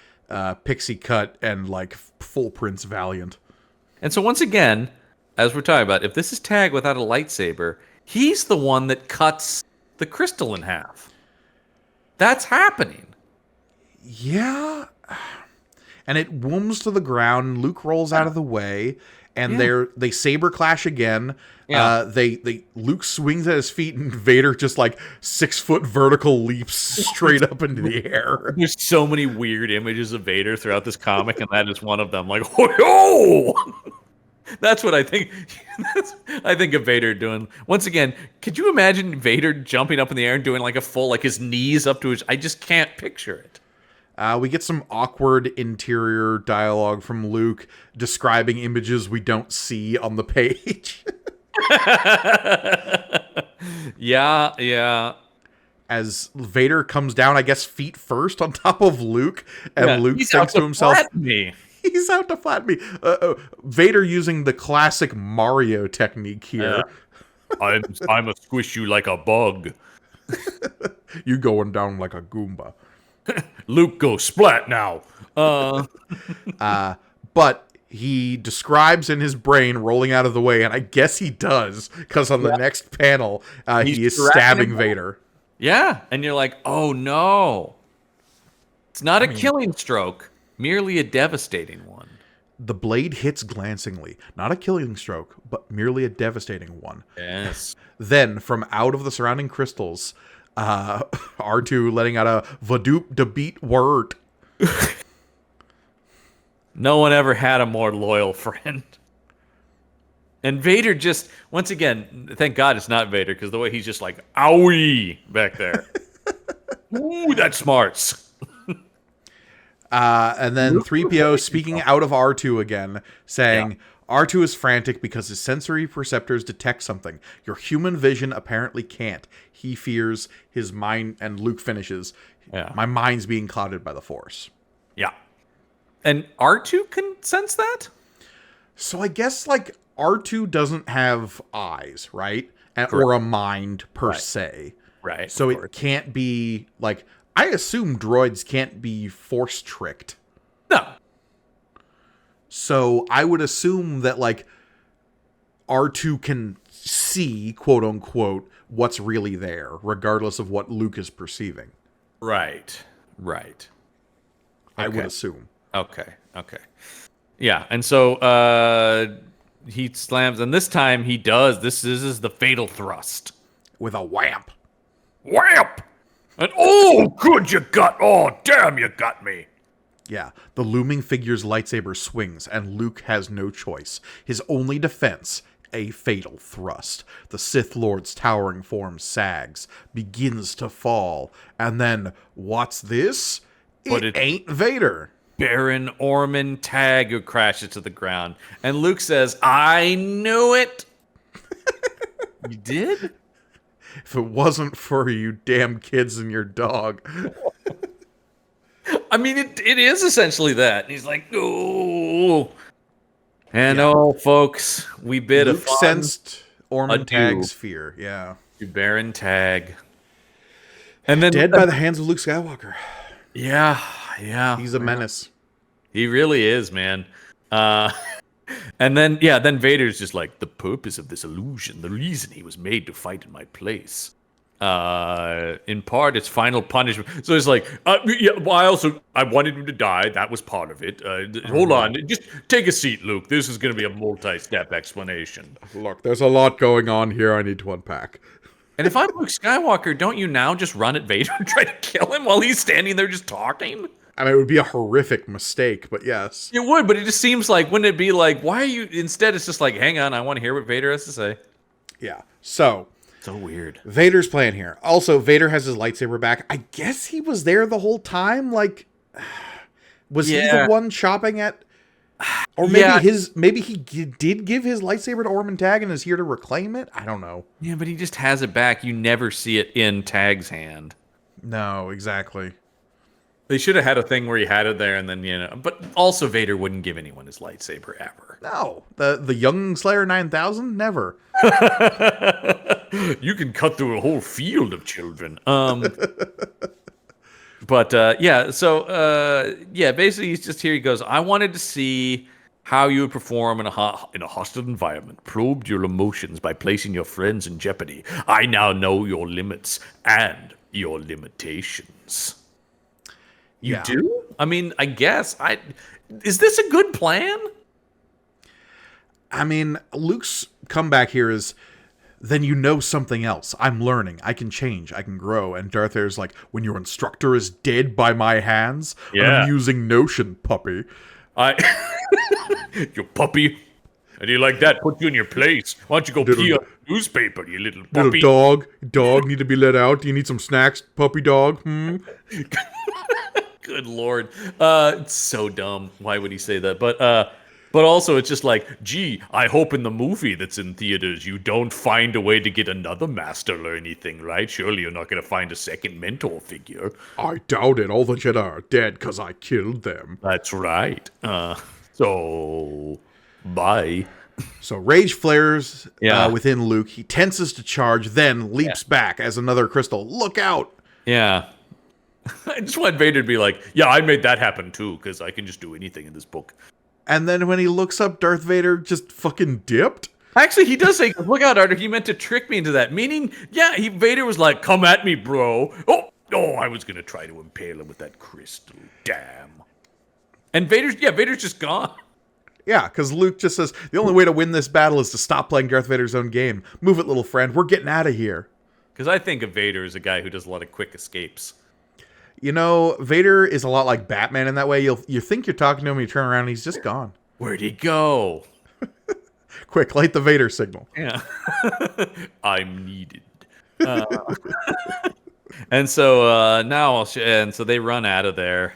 pixie cut and like full Prince Valiant. And so once again, as we're talking about, if this is Tag without a lightsaber, he's the one that cuts the crystal in half. That's happening. Yeah. And it whooms to the ground. Luke rolls out of the way, and they saber clash again. Yeah. Luke swings at his feet, and Vader just like 6 foot vertical leaps straight up into the air. There's so many weird images of Vader throughout this comic, and that is one of them. Like, oh, that's what I think. I think of Vader doing. Once again, could you imagine Vader jumping up in the air and doing like a full, like his knees up to his? I just can't picture it. We get some awkward interior dialogue from Luke describing images we don't see on the page. Yeah. As Vader comes down, I guess feet first on top of Luke, and Luke thinks to himself, he's out to flatten me. Vader using the classic Mario technique here. I'm a squish you like a bug. You going down like a Goomba. Luke, go splat now. But he describes in his brain rolling out of the way, and I guess he does, because on the next panel, he is stabbing Vader. Yeah, and you're like, oh no. It's not a killing stroke, merely a devastating one. The blade hits glancingly. Not a killing stroke, but merely a devastating one. Yes. Then, from out of the surrounding crystals, R2 letting out a Vadoop de beat word. No one ever had a more loyal friend. And Vader just, once again, thank God it's not Vader, because the way he's just like, owie, back there. Ooh, that smarts. And then 3PO speaking out of R2 again, saying, R2 is frantic because his sensory perceptors detect something your human vision apparently can't. He fears his mind, and Luke finishes, my mind's being clouded by the Force. Yeah. And R2 can sense that? So I guess, like, R2 doesn't have eyes, right? Or a mind, per se. Right. So it can't be, like, I assume droids can't be Force-tricked. No. So I would assume that, like, R2 can see, quote unquote, what's really there, regardless of what Luke is perceiving. Right. I would assume. Okay. Yeah, and so he slams, and this time he does. This is the fatal thrust. With a whamp. Whamp! And oh, good, you got, oh, damn, you got me. Yeah, the looming figure's lightsaber swings, and Luke has no choice. His only defense, a fatal thrust. The Sith Lord's towering form sags, begins to fall, and then, what's this? It ain't Vader. Baron Orman Tag who crashes to the ground. And Luke says, I knew it. You did? If it wasn't for you damn kids and your dog. I mean, it is essentially that. And he's like, oh. And folks, we bid Luke sensed Orman Tag's fear. Yeah. To Baron Tag. And then dead by the hands of Luke Skywalker. Yeah. He's a menace. He really is, man. And then Vader's just like, the purpose of this illusion, the reason he was made to fight in my place. In part, it's final punishment. So it's like, I wanted him to die. That was part of it. Hold on. Just take a seat, Luke. This is going to be a multi-step explanation. Look, there's a lot going on here I need to unpack. And if I'm Luke Skywalker, don't you now just run at Vader and try to kill him while he's standing there just talking? I mean, it would be a horrific mistake, but yes. It would, but it just seems like, wouldn't it be like, why are you, instead it's just like, hang on, I want to hear what Vader has to say. Yeah, so weird. Vader's playing here. Also, Vader has his lightsaber back. I guess he was there the whole time, like, was he the one chopping at... Or maybe he did give his lightsaber to Orman Tag and is here to reclaim it? I don't know. Yeah, but he just has it back. You never see it in Tag's hand. No, exactly. They should have had a thing where he had it there and then, but also Vader wouldn't give anyone his lightsaber ever. No. The Young Slayer 9000? Never. You can cut through a whole field of children. But basically he's just here. He goes, I wanted to see how you would perform in a hostile environment. Probed your emotions by placing your friends in jeopardy. I now know your limits and your limitations. You do? I mean, I guess. Is this a good plan? I mean, Luke's comeback here is, then you know something else. I'm learning. I can change. I can grow. And Darth Vader's like, when your instructor is dead by my hands, an amusing notion, puppy. You puppy. How do you like that? Put you in your place. Why don't you go pee on the newspaper, you little puppy? Little dog need to be let out. Do you need some snacks, puppy dog? Good Lord. It's so dumb. Why would he say that? But also, it's just like, gee, I hope in the movie that's in theaters you don't find a way to get another master or anything, right? Surely you're not going to find a second mentor figure. I doubt it. All the Jedi are dead because I killed them. That's right. So, bye. So rage flares within Luke. He tenses to charge, then leaps back as another crystal. Look out! Yeah. I just want Vader to be like, yeah, I made that happen too, because I can just do anything in this book. And then when he looks up, Darth Vader just fucking dipped. Actually, he does say, look out, Arthur, he meant to trick me into that. Meaning, Vader was like, come at me, bro. Oh, I was going to try to impale him with that crystal. Damn. And Vader's just gone. Yeah, because Luke just says, the only way to win this battle is to stop playing Darth Vader's own game. Move it, little friend. We're getting out of here. Because I think of Vader as a guy who does a lot of quick escapes. You know, Vader is a lot like Batman in that way. You think you're talking to him, you turn around, and he's just gone. Where'd he go? Quick, light the Vader signal. Yeah. I'm needed. And so so they run out of there.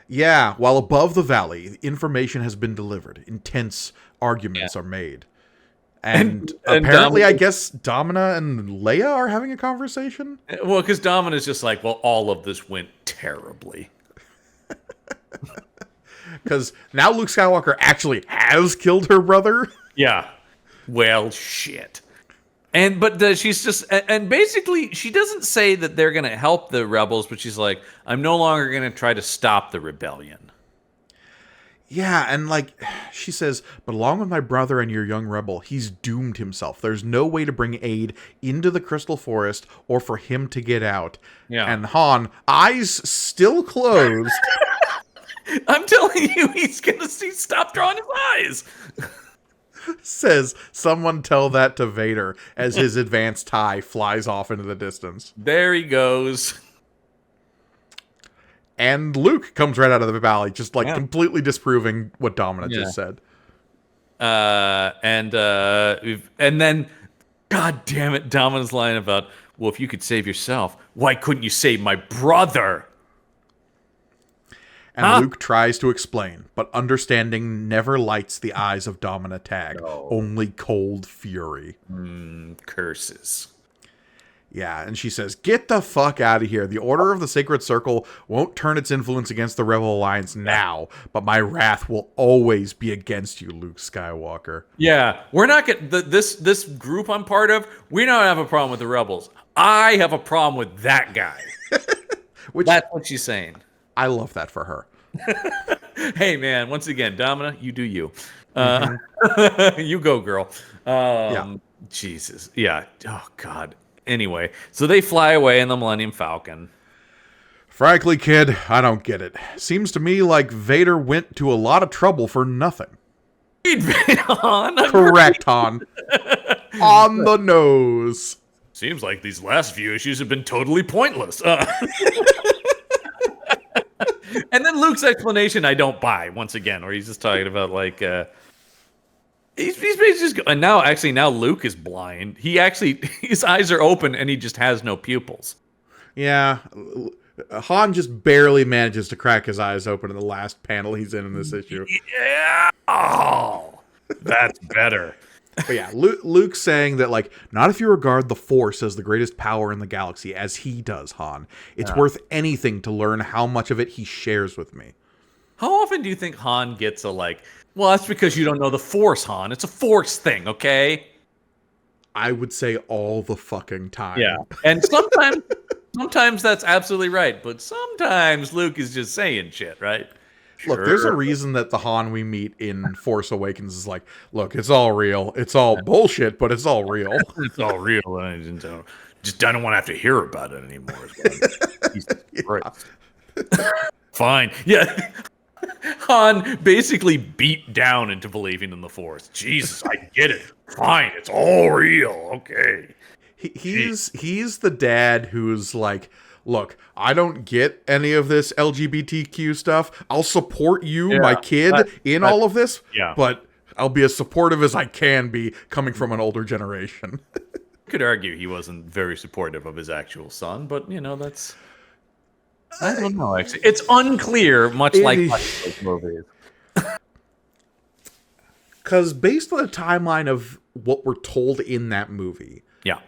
Yeah, while above the valley, information has been delivered. Intense arguments are made. And apparently, I guess Domina and Leia are having a conversation? Well, because Domina's just like, well, all of this went terribly. Because now Luke Skywalker actually has killed her brother? Yeah. Well, shit. But she's just, and basically, she doesn't say that they're going to help the rebels, but she's like, I'm no longer going to try to stop the rebellion. Yeah, and she says, but along with my brother and your young rebel, he's doomed himself. There's no way to bring aid into the Crystal Forest or for him to get out. Yeah. And Han, eyes still closed. I'm telling you, he's going to stop drawing his eyes. Says, someone tell that to Vader as his advanced tie flies off into the distance. There he goes. And Luke comes right out of the valley, just completely disproving what Domina just said. And then, God damn it, Domina's line about, well, if you could save yourself, why couldn't you save my brother? And Luke tries to explain, but understanding never lights the eyes of Domina Tag. No. Only cold fury. Curses. Yeah, and she says, get the fuck out of here. The Order of the Sacred Circle won't turn its influence against the Rebel Alliance now, but my wrath will always be against you, Luke Skywalker. Yeah, we're not getting this group I'm part of, we don't have a problem with the Rebels. I have a problem with that guy. That's what she's saying. I love that for her. Hey, man, once again, Domina, you do you. You go, girl. Jesus. Yeah. Oh, God. Anyway, so they fly away in the Millennium Falcon. Frankly, kid, I don't get it. Seems to me like Vader went to a lot of trouble for nothing. Correct, Han. On the nose. Seems like these last few issues have been totally pointless. And then Luke's explanation I don't buy, once again, where he's just talking about, he's basically just, and now Luke is blind. His eyes are open and he just has no pupils. Yeah. Han just barely manages to crack his eyes open in the last panel he's in this issue. Yeah. Oh, that's better. But yeah, Luke's saying that, not if you regard the Force as the greatest power in the galaxy, as he does, Han. It's worth anything to learn how much of it he shares with me. How often do you think Han gets well, that's because you don't know the Force, Han. It's a Force thing, okay? I would say all the fucking time. Yeah. And sometimes Sometimes that's absolutely right, but sometimes Luke is just saying shit, right? Look, there's a reason that the Han we meet in Force Awakens is like, look, it's all real. It's all bullshit, but it's all real. It's all real. I don't want to have to hear about it anymore. Yeah. Fine. Yeah. Han basically beat down into believing in the Force. Jesus, I get it. Fine, it's all real. Okay. He's the dad who's like, look, I don't get any of this LGBTQ stuff. I'll support you, my kid, in all of this, but I'll be as supportive as I can be coming from an older generation. Could argue he wasn't very supportive of his actual son, but, that's... I don't know, actually. It's unclear, much like those movies. Because based on the timeline of what we're told in that movie... Yeah.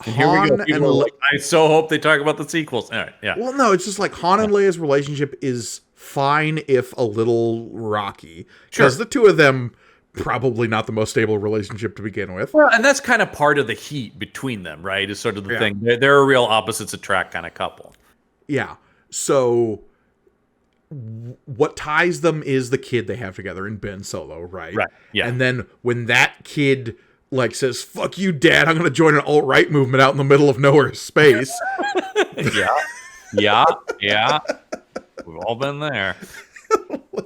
And here we go. People are like, I so hope they talk about the sequels. All right, yeah. Well, no, it's just like Han and Leia's relationship is fine, if a little rocky. Because the two of them, probably not the most stable relationship to begin with. Well, and that's kind of part of the heat between them, right? Is sort of the thing. They're a real opposites attract kind of couple. Yeah. So what ties them is the kid they have together in Ben Solo, right? Right, yeah. And then when that kid... says, fuck you, Dad, I'm going to join an alt-right movement out in the middle of nowhere space. Yeah. We've all been there.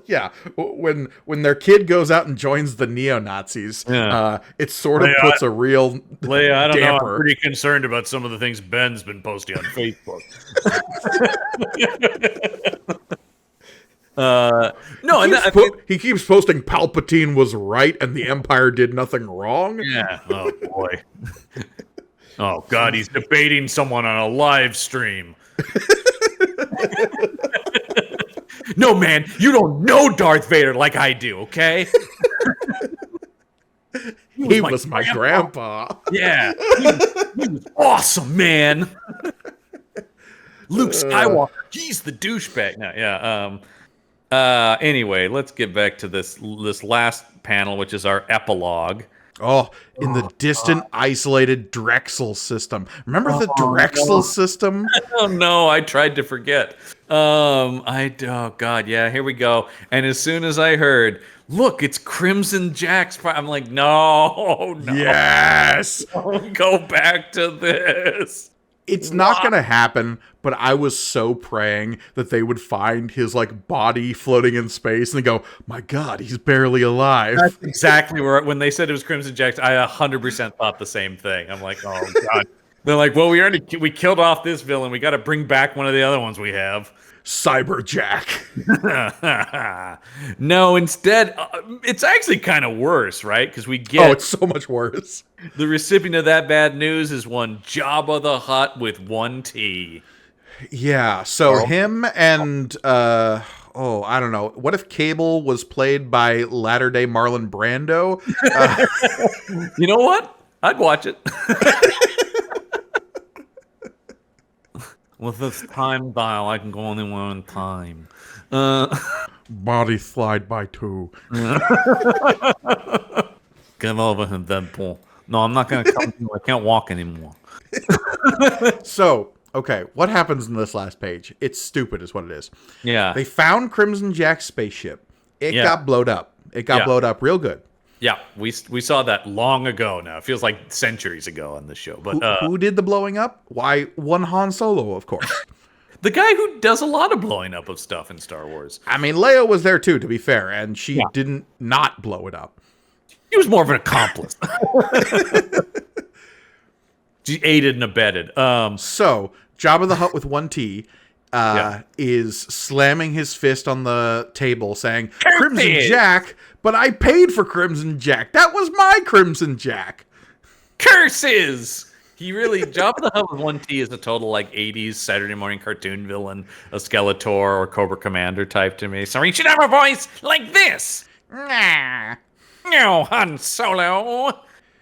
Yeah. When their kid goes out and joins the neo-Nazis, it sort of puts a real Leia, I don't damper. know, I'm pretty concerned about some of the things Ben's been posting on Facebook. He keeps posting Palpatine was right and the Empire did nothing wrong. Yeah. Oh boy. Oh God, he's debating someone on a live stream. No, man, you don't know Darth Vader like I do, okay? He was my grandpa. Yeah. He was awesome, man. Luke Skywalker, he's the douchebag. No, yeah. Anyway, let's get back to this last panel, which is our epilogue. Oh, in the distant, isolated Drexel system. Remember the Drexel system? Oh no, I tried to forget. Oh God, yeah, here we go. And as soon as I heard, look, it's Crimson Jack's, I'm like, no. Yes, don't go back to this. It's not going to happen, but I was so praying that they would find his body floating in space and go, my God, he's barely alive. That's exactly when they said it was Crimson Jack, I 100% thought the same thing. I'm like, oh God. They're like, well, we killed off this villain. We got to bring back one of the other ones we have. Cyberjack. No, instead, it's actually kind of worse, right? Because we get... Oh, it's so much worse. The recipient of that bad news is one Jabba the Hutt with one T. Yeah, so him and... I don't know. What if Cable was played by latter-day Marlon Brando? You know what? I'd watch it. With this time dial, I can go only one time. Body slide by 2. Get over him, Deadpool. No, I'm not going to come to you. I can't walk anymore. So, okay, what happens in this last page? It's stupid is what it is. Yeah. They found Crimson Jack's spaceship. It got blowed up. It got blowed up real good. Yeah, we saw that long ago now. It feels like centuries ago on this show. But who did the blowing up? Why, one Han Solo, of course. The guy who does a lot of blowing up of stuff in Star Wars. I mean, Leia was there too, to be fair, and she didn't not blow it up. He was more of an accomplice. She aided and abetted. So, Jabba the Hutt with one T is slamming his fist on the table saying, Crimson Jack, but I paid for Crimson Jack. That was my Crimson Jack. Curses! Jabba the Hutt with one T is a total 80s Saturday morning cartoon villain, a Skeletor or Cobra Commander type to me. So he should have a voice like this. Nah. No, Han Solo.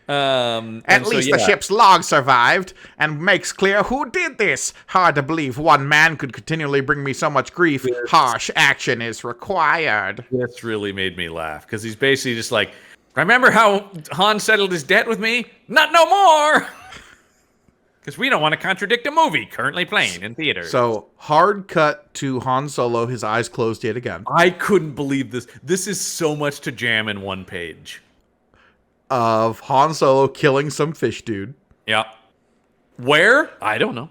At least the ship's log survived and makes clear who did this. Hard to believe one man could continually bring me so much grief. Harsh action is required. This really made me laugh because he's basically just like, remember how Han settled his debt with me? Not no more. Because we don't want to contradict a movie currently playing in theaters. So, hard cut to Han Solo, his eyes closed yet again. I couldn't believe this. This is so much to jam in one page. Of Han Solo killing some fish dude. Yeah. Where? I don't know.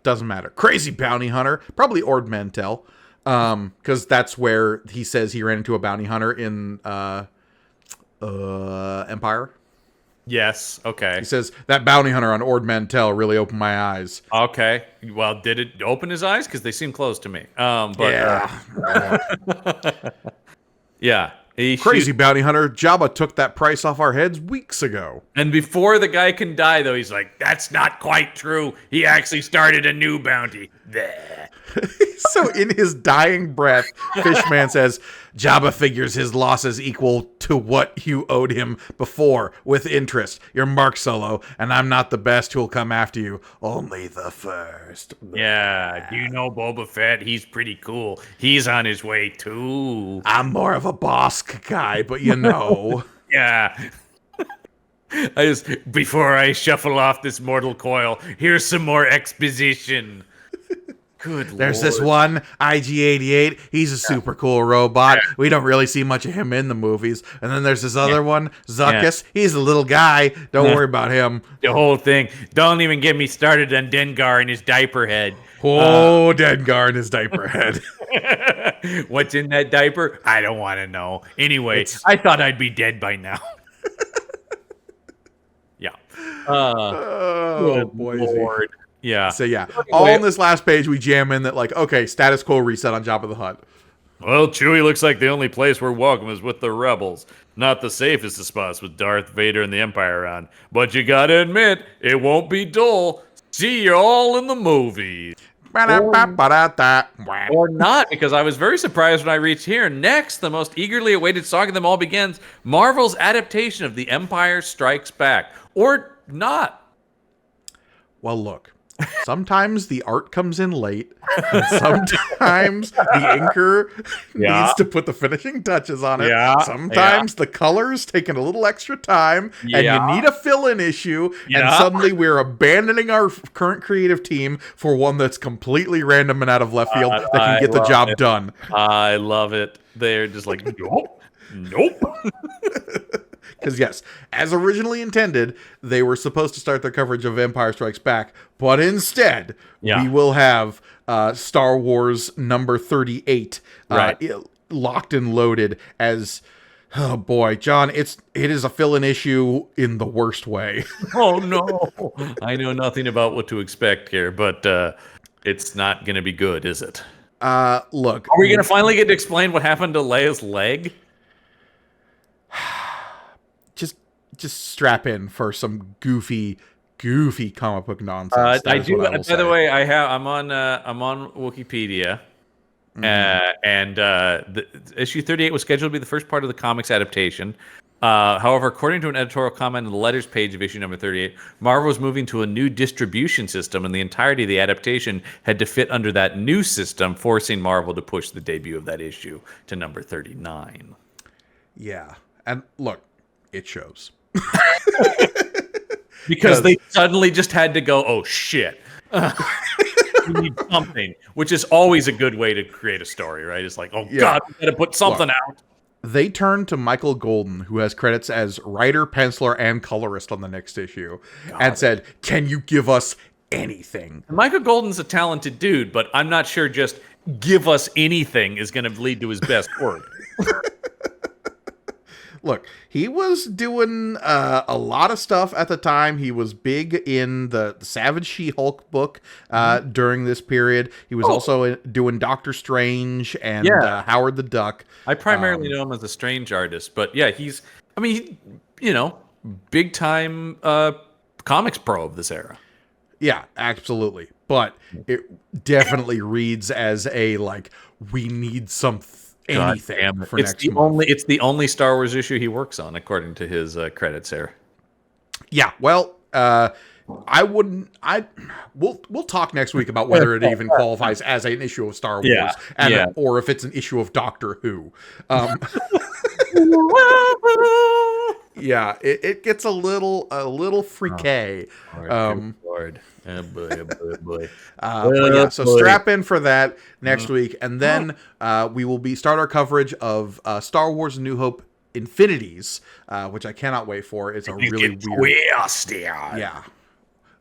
Doesn't matter. Crazy bounty hunter. Probably Ord Mantell. Because that's where he says he ran into a bounty hunter in Empire. Yes. Okay. He says, that bounty hunter on Ord Mantell really opened my eyes. Okay. Well, did it open his eyes? Because they seem closed to me. But yeah. Yeah. Crazy bounty hunter. Jabba took that price off our heads weeks ago. And before the guy can die, though, he's like, that's not quite true. He actually started a new bounty. So in his dying breath, Fishman says, Jabba figures his losses equal to what you owed him before, with interest. You're Mark Solo, and I'm not the best who'll come after you. Only the first. Yeah. Do you know Boba Fett? He's pretty cool. He's on his way, too. I'm more of a Bosk guy, but you know. Yeah. Before I shuffle off this mortal coil, here's some more exposition. Good There's Lord. this one, IG-88. He's a super cool robot. Yeah. We don't really see much of him in the movies. And then there's this other one, Zuckuss. He's a little guy. Don't worry about him. The whole thing. Don't even get me started on Dengar and his diaper head. Oh, Dengar and his diaper head. What's in that diaper? I don't want to know. Anyway, I thought I'd be dead by now. Yeah. Oh, boy. Lord. Yeah. So, yeah. All on this last page, we jam in that, like, okay, status quo reset on Jabba the Hutt. Well, Chewie looks like the only place we're welcome is with the rebels. Not the safest of spots with Darth Vader and the Empire around. But you gotta admit, it won't be dull. See you all in the movies. Or not, because I was very surprised when I reached here. Next, the most eagerly awaited saga of them all begins. Marvel's adaptation of The Empire Strikes Back. Or not. Well, look. Sometimes the art comes in late. And sometimes the inker needs to put the finishing touches on it. Yeah. Sometimes the color's taking a little extra time, and you need a fill-in issue, and suddenly we're abandoning our current creative team for one that's completely random and out of left field that can get the job done. I love it. They're just like, nope. Because, yes, as originally intended, they were supposed to start their coverage of Empire Strikes Back, but instead, we will have Star Wars number 38 locked and loaded as, oh boy, John, it is a fill-in issue in the worst way. Oh, no. I know nothing about what to expect here, but it's not going to be good, is it? Look. Are we going to finally get to explain what happened to Leia's leg? Just strap in for some goofy comic book nonsense. I do. By the way, I'm on Wikipedia, and the issue 38 was scheduled to be the first part of the comics adaptation. However, according to an editorial comment on the letters page of issue number 38, Marvel was moving to a new distribution system, and the entirety of the adaptation had to fit under that new system, forcing Marvel to push the debut of that issue to number 39. Yeah, and look, it shows. Because they suddenly just had to go, oh shit. We need something, which is always a good way to create a story, right? It's like, oh god, we gotta put something out. They turned to Michael Golden, who has credits as writer, penciler, and colorist on the next issue, and said, can you give us anything? Michael Golden's a talented dude, but I'm not sure just give us anything is going to lead to his best work. Look, he was doing a lot of stuff at the time. He was big in the Savage She-Hulk book during this period. He was also doing Doctor Strange and Howard the Duck. I primarily know him as a Strange artist, but yeah, he's, big time comics pro of this era. Yeah, absolutely. But it definitely reads as a, like, we need anything for next month. It's the only Star Wars issue he works on, according to his credits here. Yeah, well, we'll talk next week about whether it even qualifies as an issue of Star Wars, or if it's an issue of Doctor Who. Yeah, it gets a little friqué. Lord. Oh boy, oh boy, oh boy. But yeah, so strap in for that next week, and then Oh. we will start our coverage of Star Wars: A New Hope Infinities, which I cannot wait for. It's a really weird. Yeah.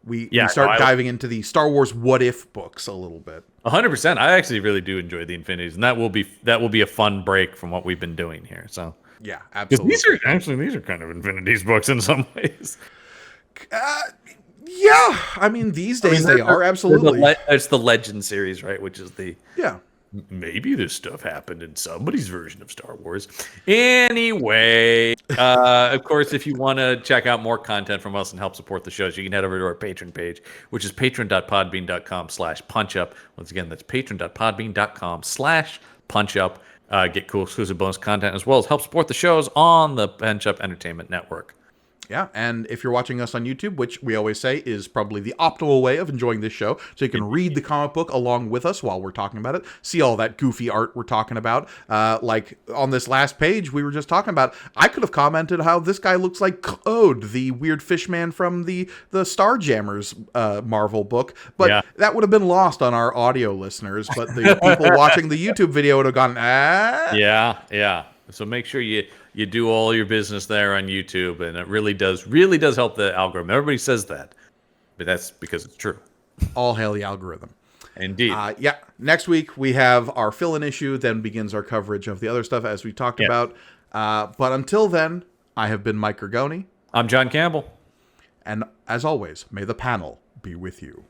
We start diving into the Star Wars What If books a little bit. 100%. I actually really do enjoy the Infinities, and that will be a fun break from what we've been doing here. So yeah, absolutely. These are kind of Infinities books in some ways. Yeah, I mean these days they are absolutely. It's the Legend series, right? Which is the yeah. Maybe this stuff happened in somebody's version of Star Wars. Anyway, of course, if you want to check out more content from us and help support the shows, you can head over to our Patreon page, which is patreon.podbean.com/punchup. Once again, that's patreon.podbean.com/punchup. Get cool exclusive bonus content as well as help support the shows on the Punchup Entertainment Network. Yeah, and if you're watching us on YouTube, which we always say is probably the optimal way of enjoying this show, so you can read the comic book along with us while we're talking about it, see all that goofy art we're talking about. Like on this last page we were just talking about, I could have commented how this guy looks like Claude, the weird fish man from the Starjammers Marvel book, but that would have been lost on our audio listeners, but the people watching the YouTube video would have gone, ah. Yeah. So make sure you do all your business there on YouTube, and it really does help the algorithm. Everybody says that, but that's because it's true. All hail the algorithm. Indeed. Yeah. Next week we have our fill-in issue, then begins our coverage of the other stuff as we talked about. But until then, I have been Mike Gergoni. I'm John Campbell. And as always, may the panel be with you.